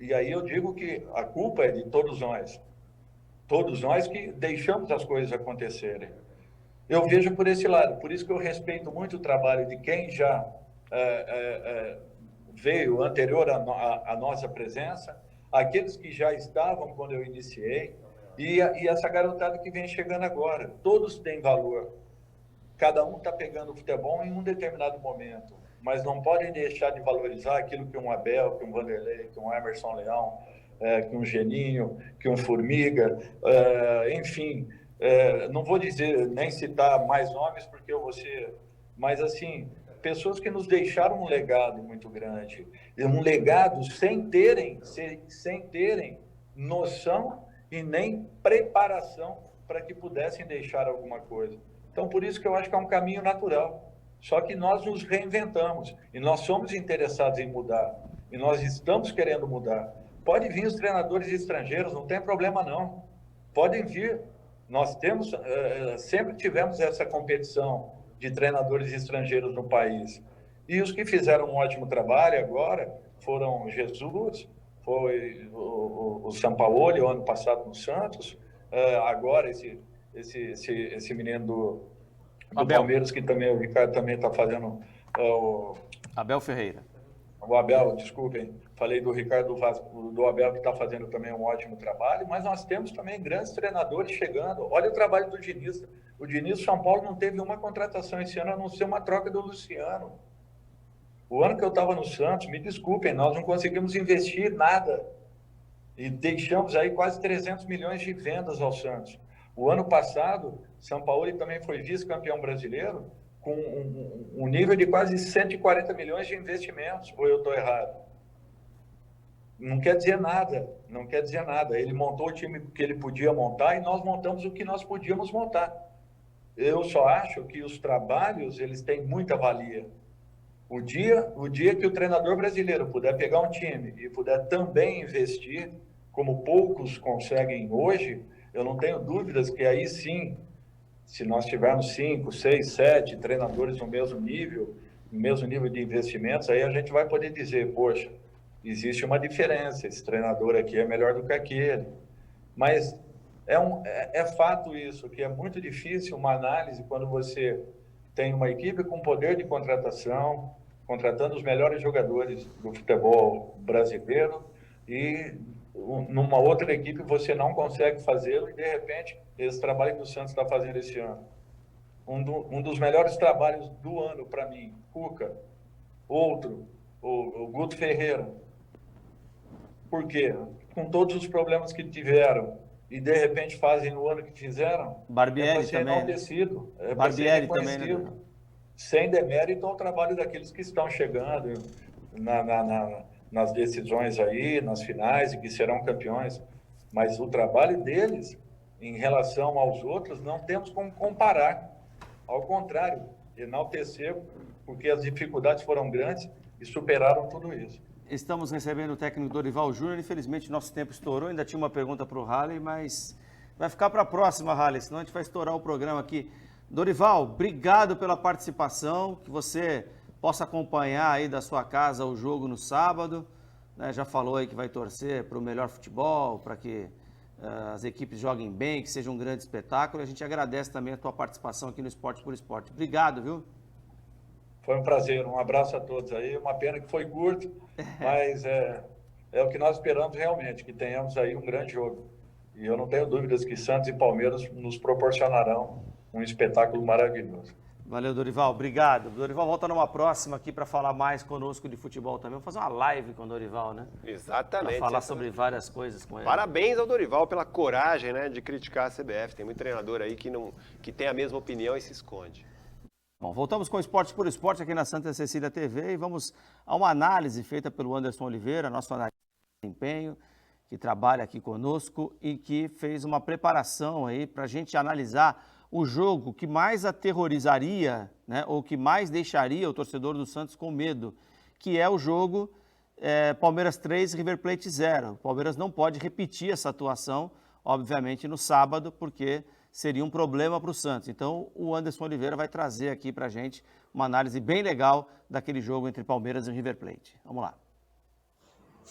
E aí eu digo que a culpa é de todos nós que deixamos as coisas acontecerem. Eu vejo por esse lado, por isso que eu respeito muito o trabalho de quem já veio anterior à nossa presença, aqueles que já estavam quando eu iniciei, e essa garotada que vem chegando agora. Todos têm valor. Cada um está pegando o futebol em um determinado momento, mas não podem deixar de valorizar aquilo que um Abel, que um Vanderlei, que um Emerson Leão, que um Geninho, que um Formiga, enfim... não vou dizer, nem citar mais nomes, porque eu vou ser... Mas, assim, pessoas que nos deixaram um legado muito grande. Um legado sem terem noção e nem preparação para que pudessem deixar alguma coisa. Então, por isso que eu acho que é um caminho natural. Só que nós nos reinventamos e nós somos interessados em mudar. E nós estamos querendo mudar. Pode vir os treinadores estrangeiros, não tem problema não. Podem vir. Nós sempre tivemos essa competição de treinadores estrangeiros no país. E os que fizeram um ótimo trabalho agora foram Jesus, foi o Sampaoli, o ano passado no Santos, agora esse menino do Palmeiras, que também o Ricardo também está fazendo... Abel Ferreira. O Abel, desculpem, falei do Ricardo do Abel, que está fazendo também um ótimo trabalho, mas nós temos também grandes treinadores chegando. Olha o trabalho do Diniz. O Diniz, São Paulo, não teve uma contratação esse ano, a não ser uma troca do Luciano. O ano que eu estava no Santos, me desculpem, nós não conseguimos investir nada. E deixamos aí quase 300 milhões de vendas ao Santos. O ano passado, São Paulo também foi vice-campeão brasileiro, com um nível de quase 140 milhões de investimentos, ou eu estou errado? Não quer dizer nada, não quer dizer nada. Ele montou o time que ele podia montar e nós montamos o que nós podíamos montar. Eu só acho que os trabalhos, eles têm muita valia. O dia que o treinador brasileiro puder pegar um time e puder também investir, como poucos conseguem hoje, eu não tenho dúvidas que aí sim, se nós tivermos 5, 6, 7 treinadores no mesmo nível de investimentos, aí a gente vai poder dizer, poxa, existe uma diferença, esse treinador aqui é melhor do que aquele. Mas é fato isso, que é muito difícil uma análise quando você tem uma equipe com poder de contratação, contratando os melhores jogadores do futebol brasileiro, e numa outra equipe você não consegue fazê-lo, e de repente esse trabalho que o Santos está fazendo esse ano, um dos melhores trabalhos do ano para mim, Cuca, outro, o Guto Ferreira. Por quê? Com todos os problemas que tiveram e de repente fazem no ano que fizeram, Barbieri também, enaltecido, né? Barbieri também, né? Sem demérito ao trabalho daqueles que estão chegando nas decisões aí, nas finais, e que serão campeões. Mas o trabalho deles, em relação aos outros, não temos como comparar. Ao contrário, enaltecer, porque as dificuldades foram grandes e superaram tudo isso. Estamos recebendo o técnico Dorival Júnior. Infelizmente, nosso tempo estourou. Ainda tinha uma pergunta para o Halley, mas vai ficar para a próxima, Halley, senão a gente vai estourar o programa aqui. Dorival, obrigado pela participação, que você possa acompanhar aí da sua casa o jogo no sábado, né? Já falou aí que vai torcer para o melhor futebol, para que as equipes joguem bem, que seja um grande espetáculo. A gente agradece também a tua participação aqui no Esporte por Esporte. Obrigado, viu? Foi um prazer, um abraço a todos aí, uma pena que foi curto, mas é o que nós esperamos realmente, que tenhamos aí um grande jogo. E eu não tenho dúvidas que Santos e Palmeiras nos proporcionarão um espetáculo maravilhoso. Valeu, Dorival. Obrigado. Dorival volta numa próxima aqui para falar mais conosco de futebol também. Vamos fazer uma live com o Dorival, né? Exatamente. Para falar sobre várias coisas com ele. Parabéns ao Dorival pela coragem, né, de criticar a CBF. Tem muito treinador aí que tem a mesma opinião e se esconde. Bom, voltamos com o Esporte por Esporte aqui na Santa Cecília TV e vamos a uma análise feita pelo Anderson Oliveira, nosso analista de desempenho, que trabalha aqui conosco e que fez uma preparação aí para a gente analisar o jogo que mais aterrorizaria, né, ou que mais deixaria o torcedor do Santos com medo, que é o jogo Palmeiras 3, River Plate 0. O Palmeiras não pode repetir essa atuação, obviamente, no sábado, porque seria um problema para o Santos. Então, o Anderson Oliveira vai trazer aqui para a gente uma análise bem legal daquele jogo entre Palmeiras e River Plate. Vamos lá.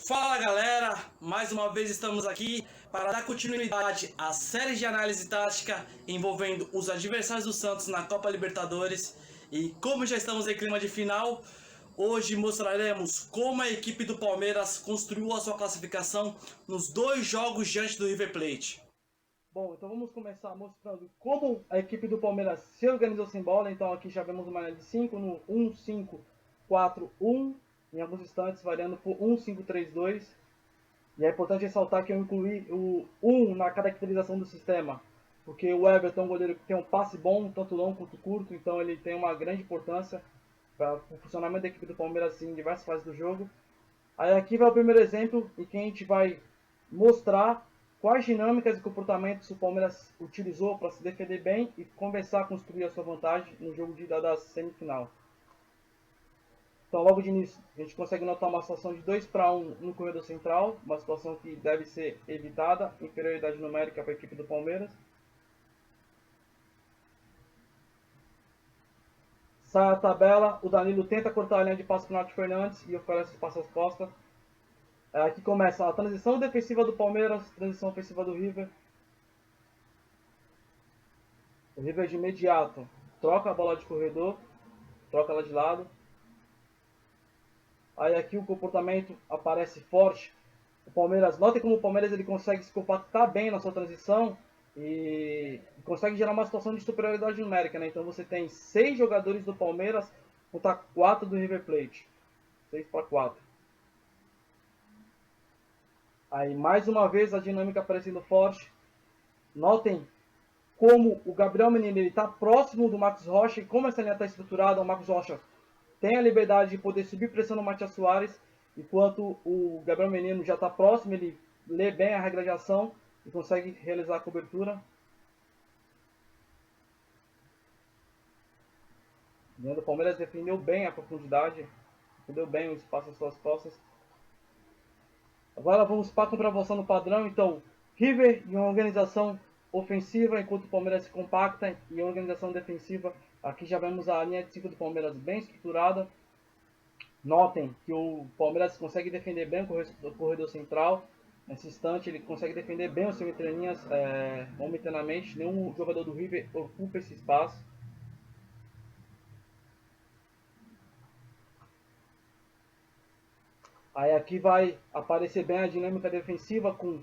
Fala galera, mais uma vez estamos aqui para dar continuidade à série de análise tática envolvendo os adversários do Santos na Copa Libertadores. E como já estamos em clima de final, hoje mostraremos como a equipe do Palmeiras construiu a sua classificação nos 2 jogos diante do River Plate. Bom, então vamos começar mostrando como a equipe do Palmeiras se organizou sem bola. Então aqui já vemos uma linha de 5 no 1-5-4-1. Em alguns instantes, variando por 1-5-3-2. E é importante ressaltar que eu incluí o 1 na caracterização do sistema, porque o Everton é um goleiro que tem um passe bom, tanto longo quanto curto, então ele tem uma grande importância para o funcionamento da equipe do Palmeiras em diversas fases do jogo. Aí aqui vai o primeiro exemplo, em que a gente vai mostrar quais dinâmicas e comportamentos o Palmeiras utilizou para se defender bem e começar a construir a sua vantagem no jogo de ida da semifinal. Então, logo de início, a gente consegue notar uma situação de 2-1 no corredor central, uma situação que deve ser evitada, inferioridade numérica para a equipe do Palmeiras. Sai a tabela, o Danilo tenta cortar a linha de passe para o Nath Fernandes e oferece espaço às costas. Aqui começa a transição defensiva do Palmeiras, transição ofensiva do River. O River de imediato troca a bola de corredor, troca ela de lado. Aí aqui o comportamento aparece forte. O Palmeiras, notem como o Palmeiras ele consegue se compactar bem na sua transição e consegue gerar uma situação de superioridade numérica, né? Então você tem 6 jogadores do Palmeiras contra 4 do River Plate. 6-4. Aí mais uma vez a dinâmica aparecendo forte. Notem como o Gabriel Menino está próximo do Marcos Rocha, e como essa linha está estruturada, o Marcos Rocha tem a liberdade de poder subir pressão no Matias Soares, enquanto o Gabriel Menino já está próximo, ele lê bem a regra de ação e consegue realizar a cobertura. A linha do Palmeiras defendeu bem a profundidade, defendeu bem o espaço às suas costas. Agora vamos para a comprovação no padrão. Então, River em uma organização ofensiva, enquanto o Palmeiras se compacta em organização defensiva. Aqui já vemos a linha de 5 do Palmeiras bem estruturada. Notem que o Palmeiras consegue defender bem o corredor central. Nesse instante ele consegue defender bem os seus entrelinhas momentaneamente. Nenhum jogador do River ocupa esse espaço. Aí aqui vai aparecer bem a dinâmica defensiva com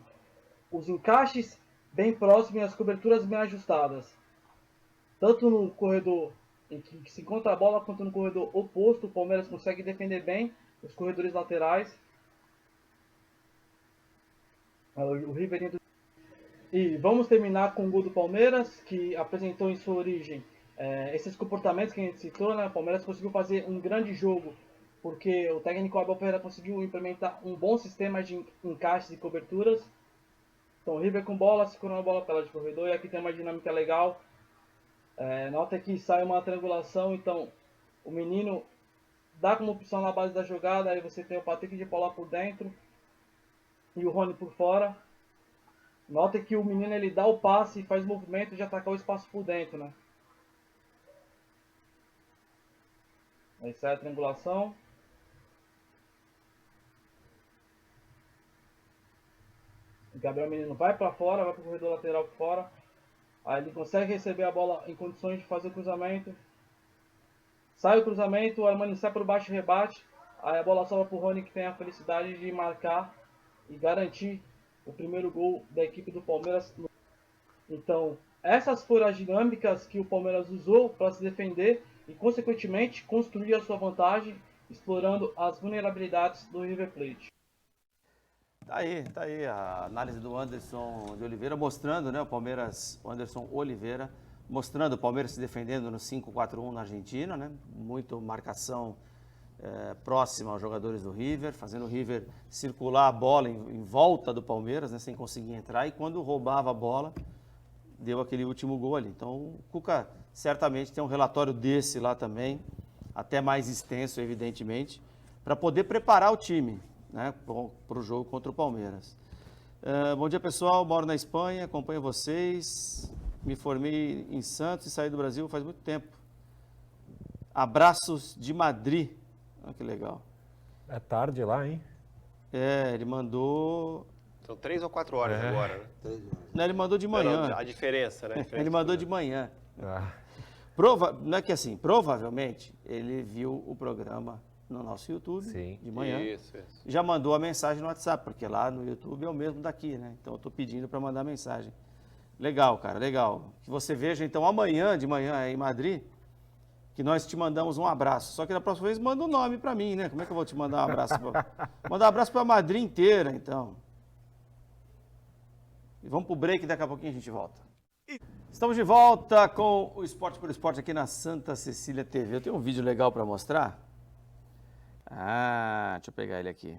os encaixes bem próximos e as coberturas bem ajustadas. Tanto no corredor em que se encontra a bola, quanto no corredor oposto, o Palmeiras consegue defender bem os corredores laterais. O River. E vamos terminar com o gol do Palmeiras, que apresentou em sua origem esses comportamentos que a gente citou, né? O Palmeiras conseguiu fazer um grande jogo, porque o técnico Abel Ferreira conseguiu implementar um bom sistema de encaixes e coberturas. Então, o River com bola, segurando a bola pela de corredor, e aqui tem uma dinâmica legal. Nota que sai uma triangulação, então o menino dá como opção na base da jogada, aí você tem o Patrick de Paula por dentro e o Rony por fora. Nota que o menino ele dá o passe e faz o movimento de atacar o espaço por dentro, né? Aí sai a triangulação. O Gabriel Menino vai para fora, vai para o corredor lateral por fora. Aí ele consegue receber a bola em condições de fazer o cruzamento. Sai o cruzamento, o Armani sai por baixo e rebate. Aí a bola sobra para o Rony, que tem a felicidade de marcar e garantir o primeiro gol da equipe do Palmeiras. Então, essas foram as dinâmicas que o Palmeiras usou para se defender e, consequentemente, construir a sua vantagem, explorando as vulnerabilidades do River Plate. Tá aí a análise do Anderson de Oliveira, mostrando, né, o Anderson Oliveira, mostrando o Palmeiras se defendendo no 5-4-1 na Argentina, né, muito marcação próxima aos jogadores do River, fazendo o River circular a bola em volta do Palmeiras, né, sem conseguir entrar, e quando roubava a bola, deu aquele último gol ali. Então, o Cuca certamente tem um relatório desse lá também, até mais extenso, evidentemente, para poder preparar o time, né, para o jogo contra o Palmeiras. Bom dia, pessoal. Moro na Espanha, acompanho vocês. Me formei em Santos e saí do Brasil faz muito tempo. Abraços de Madrid. Olha que legal. É tarde lá, hein? Ele mandou... São 3 ou 4 horas agora, né? 3 horas. Não, ele mandou de manhã. Não, a diferença, né? Ele mandou de manhã. Não é que assim, provavelmente ele viu o programa no nosso YouTube, sim, de manhã. Isso. Já mandou a mensagem no WhatsApp, porque lá no YouTube é o mesmo daqui, né? Então eu estou pedindo para mandar mensagem. Legal, cara, legal. Que você veja então amanhã de manhã em Madrid, que nós te mandamos um abraço. Só que na próxima vez manda um nome para mim, né? Como é que eu vou te mandar um abraço? Mandar um abraço para a Madrid inteira, então. E vamos pro break, daqui a pouquinho a gente volta. Estamos de volta com o Esporte por Esporte aqui na Santa Cecília TV. Eu tenho um vídeo legal para mostrar. Deixa eu pegar ele aqui.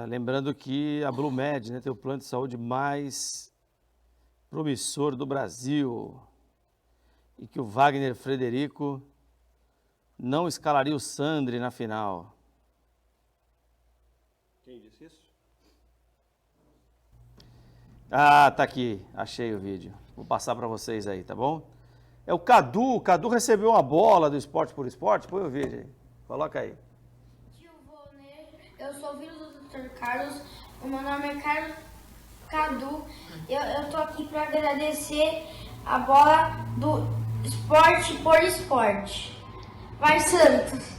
Lembrando que a BlueMed, né, tem o plano de saúde mais promissor do Brasil. E que o Wagner Frederico não escalaria o Sandri na final. Quem disse isso? Tá aqui. Achei o vídeo. Vou passar para vocês aí, tá bom? É o Cadu. O Cadu recebeu uma bola do Esporte por Esporte. Põe o vídeo aí. Coloca aí. Tio Volney, eu sou filho do Dr. Carlos. O meu nome é Carlos Cadu. Eu tô aqui para agradecer a bola do Esporte por Esporte. Vai, Santos!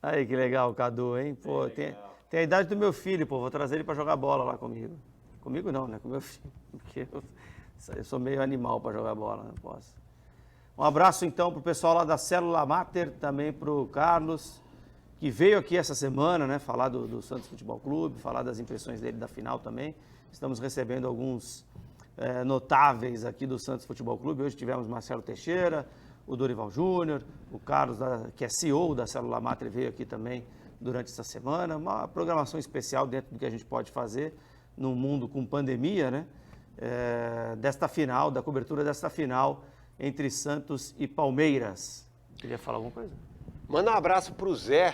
Aí, que legal, Cadu, hein? Pô, tem a idade do meu filho, pô. Vou trazer ele para jogar bola lá comigo. Comigo não, né? Com meu filho. Porque eu sou meio animal para jogar bola, não posso. Um abraço, então, para o pessoal lá da Célula Mater, também para o Carlos, que veio aqui essa semana, né? Falar do Santos Futebol Clube, falar das impressões dele da final também. Estamos recebendo alguns notáveis aqui do Santos Futebol Clube. Hoje tivemos Marcelo Teixeira, o Dorival Júnior, o Carlos, que é CEO da Célula Matre, veio aqui também durante essa semana. Uma programação especial dentro do que a gente pode fazer num mundo com pandemia, né? Desta final, da cobertura desta final entre Santos e Palmeiras. Queria falar alguma coisa? Manda um abraço pro Zé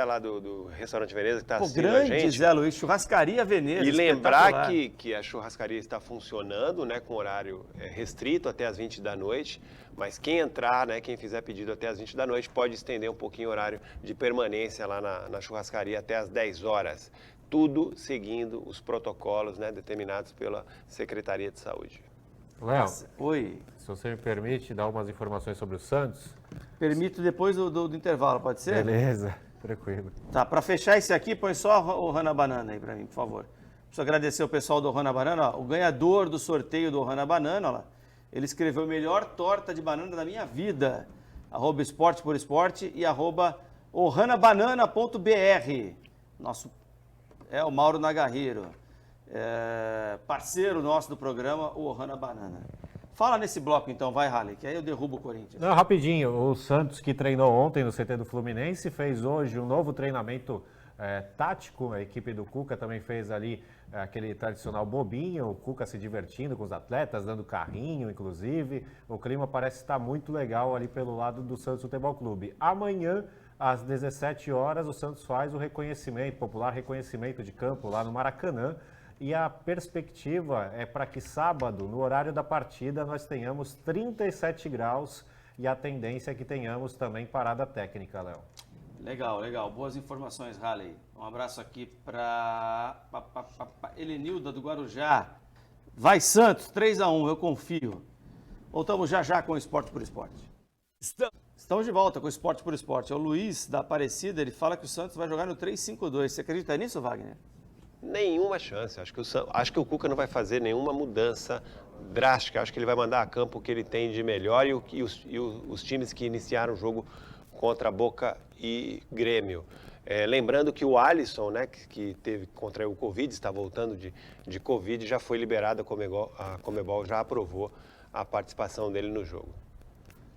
lá do Restaurante Veneza, que está assistindo a grande gente. Zé Luiz, Churrascaria Veneza. E lembrar que a churrascaria está funcionando, né, com horário restrito até as 20 da noite, mas quem entrar, né, quem fizer pedido até as 20 da noite, pode estender um pouquinho o horário de permanência lá na churrascaria até as 10 horas. Tudo seguindo os protocolos, né, determinados pela Secretaria de Saúde. Léo, oi. Se você me permite dar umas informações sobre o Santos. Permito depois do intervalo, pode ser? Beleza, tranquilo. Tá, para fechar esse aqui, põe só o Ohana Banana aí para mim, por favor. Preciso agradecer o pessoal do Ohana Banana, ó, o ganhador do sorteio do Ohana Banana, ó lá, ele escreveu melhor torta de banana da minha vida, @esporte por esporte e @ohanabanana.br. Nosso o Mauro Nagarreiro, parceiro nosso do programa, o Ohana Banana. Fala nesse bloco então, vai, Halley, que aí eu derrubo o Corinthians. Não, rapidinho, o Santos que treinou ontem no CT do Fluminense fez hoje um novo treinamento tático, a equipe do Cuca também fez ali aquele tradicional bobinho, o Cuca se divertindo com os atletas, dando carrinho, inclusive. O clima parece estar muito legal ali pelo lado do Santos Futebol Clube. Amanhã, às 17 horas, o Santos faz o popular reconhecimento de campo lá no Maracanã. E a perspectiva é para que sábado, no horário da partida, nós tenhamos 37 graus e a tendência é que tenhamos também parada técnica, Léo. Legal, legal. Boas informações, Halley. Um abraço aqui para Helenilda do Guarujá. Vai, Santos, 3-1, eu confio. Voltamos já com o Esporte por Esporte. Estamos de volta com o Esporte por Esporte. O Luiz da Aparecida, ele fala que o Santos vai jogar no 3-5-2. Você acredita nisso, Wagner? Nenhuma chance. Acho que o Cuca não vai fazer nenhuma mudança drástica. Acho que ele vai mandar a campo o que ele tem de melhor e os times que iniciaram o jogo contra Boca e Grêmio. Lembrando que o Alisson, né, que contraiu o Covid, está voltando de Covid, já foi liberado, a Conmebol já aprovou a participação dele no jogo.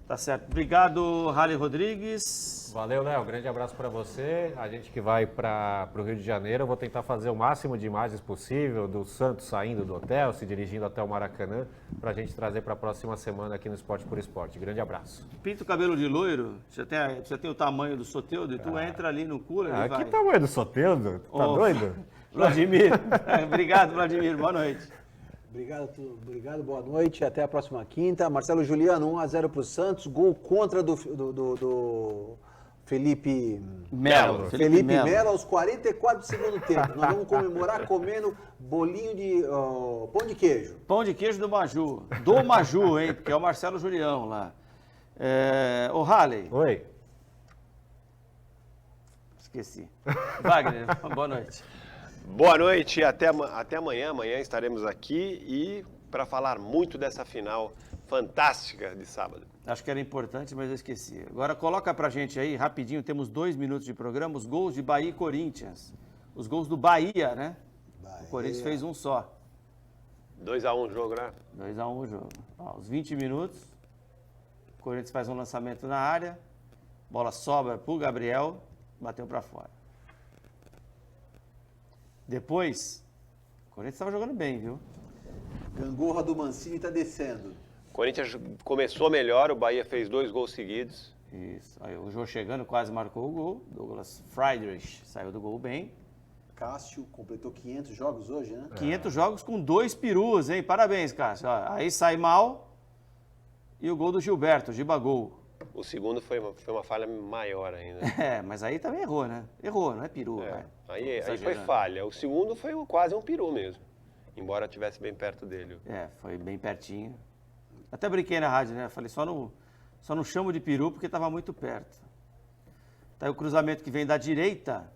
Tá certo. Obrigado, Halley Rodrigues. Valeu, Léo. Grande abraço para você. A gente que vai para o Rio de Janeiro, eu vou tentar fazer o máximo de imagens possível do Santos saindo do hotel, se dirigindo até o Maracanã, para a gente trazer para a próxima semana aqui no Esporte por Esporte. Grande abraço. Pinta o cabelo de loiro, você tem o tamanho do Soteldo, e tu entra ali no cooler e vai. Que tamanho do Soteldo? Tá doido? Vladimir. Obrigado, Vladimir. Boa noite. Obrigado, boa noite, até a próxima quinta. Marcelo Juliano, 1-0 para o Santos, gol contra do Felipe Melo. Felipe Melo aos 44 do segundo tempo. Nós vamos comemorar comendo bolinho de pão de queijo. Pão de queijo do Maju. Do Maju, hein? Porque é o Marcelo Julião lá. Ô, Halley. Oi. Esqueci. Wagner, boa noite. Boa noite, até amanhã. Amanhã estaremos aqui e para falar muito dessa final fantástica de sábado. Acho que era importante, mas eu esqueci. Agora coloca pra gente aí, rapidinho, temos 2 minutos de programa, os gols de Bahia e Corinthians. Os gols do Bahia, né? Bahia. O Corinthians fez um só. 2-1 o jogo, né? 2-1 o jogo. Aos 20 minutos, o Corinthians faz um lançamento na área, bola sobra pro Gabriel, bateu pra fora. Depois, o Corinthians estava jogando bem, viu? Gangorra do Mancini está descendo. O Corinthians começou melhor, o Bahia fez 2 gols seguidos. Isso. Aí o Jô chegando, quase marcou o gol. Douglas Friedrich saiu do gol bem. Cássio completou 500 jogos hoje, né? 500 jogos com 2 perus, hein? Parabéns, Cássio. Aí sai mal e o gol do Gilberto, Gibagol. O segundo foi uma falha maior ainda. Mas aí também errou, né? Errou, não é peru. Aí foi falha. O segundo foi quase um peru mesmo. Embora estivesse bem perto dele. Foi bem pertinho. Até brinquei na rádio, né? Falei, só não chamo de peru porque estava muito perto. Tá aí o cruzamento que vem da direita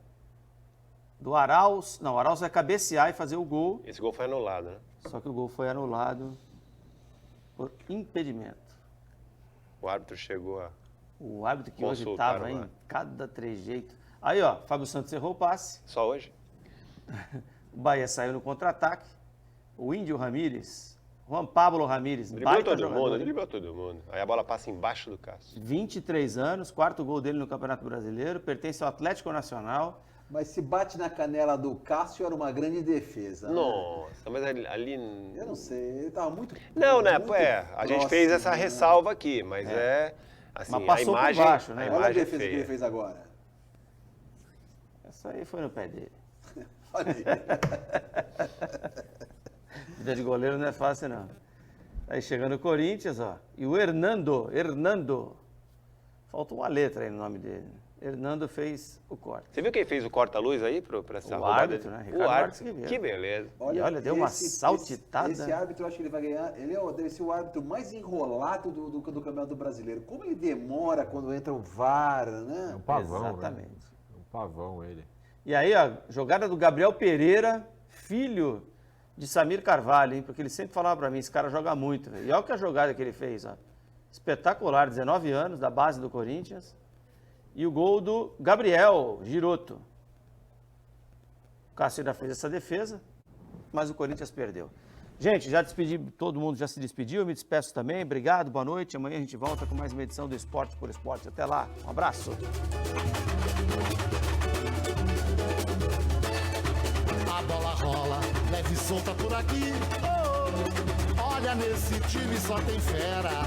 do Arauz. Não, o Arauz vai cabecear e fazer o gol. Esse gol foi anulado, né? Só que o gol foi anulado por impedimento. O árbitro chegou a... O árbitro que hoje estava em cada trejeito. Aí, ó, Fábio Santos errou o passe. Só hoje? O Bahia saiu no contra-ataque. o Índio Ramírez, Juan Pablo Ramírez, Driblou todo mundo. Aí a bola passa embaixo do Cássio. 23 anos, 4º gol dele no Campeonato Brasileiro, pertence ao Atlético Nacional. Mas se bate na canela do Cássio, era uma grande defesa. Nossa, mas ali... Eu não sei, ele estava muito... Não, né? muito A gente fez essa ressalva aqui, mas assim, mas passou a imagem, por baixo, né? Olha a defesa feia. que ele fez agora. Essa aí foi no pé dele. Olha aí. Vida de goleiro não é fácil, não. Aí chegando o Corinthians, ó. E o Hernando. Faltou uma letra aí no nome dele. Hernando fez o corte. Você viu quem fez o corta-luz aí para essa O roubada? árbitro, né? Ricardo Marques Ribeiro. Que beleza. E olha, deu uma saltitada. Esse árbitro, eu acho que ele vai ganhar. Ele deve ser o árbitro mais enrolado do Campeonato Brasileiro. Como ele demora quando entra o VAR, né? É um pavão, Exatamente. né? É um pavão ele. E aí, ó, jogada do Gabriel Pereira, filho de Samir Carvalho, hein? Porque ele sempre falava pra mim, esse cara joga muito, velho. E olha que a jogada que ele fez, ó. Espetacular, 19 anos, da base do Corinthians. E o gol do Gabriel Giroto. O Cássio ainda fez essa defesa, mas o Corinthians perdeu. Gente, já despedi, todo mundo já se despediu, eu me despeço também. Obrigado, boa noite. Amanhã a gente volta com mais uma edição do Esporte por Esporte. Até lá, um abraço. A bola rola, leve e solta por aqui. Oh, olha, nesse time só tem fera.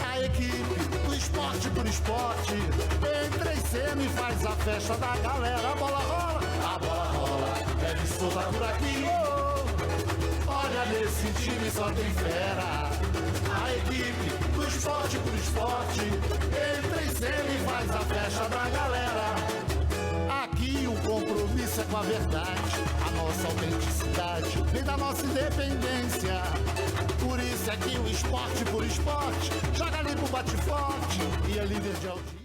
A equipe do Esporte por Esporte entra em cena e faz a festa da galera. A bola rola, leve e solta por aqui. Oh, olha, nesse time só tem fera. A equipe do Esporte por Esporte entra em cena e faz a festa da galera. Aqui o compromisso é com a verdade, a nossa autenticidade vem da nossa independência. Por isso é que o Esporte por Esporte joga limpo, bate forte e é líder de audiência.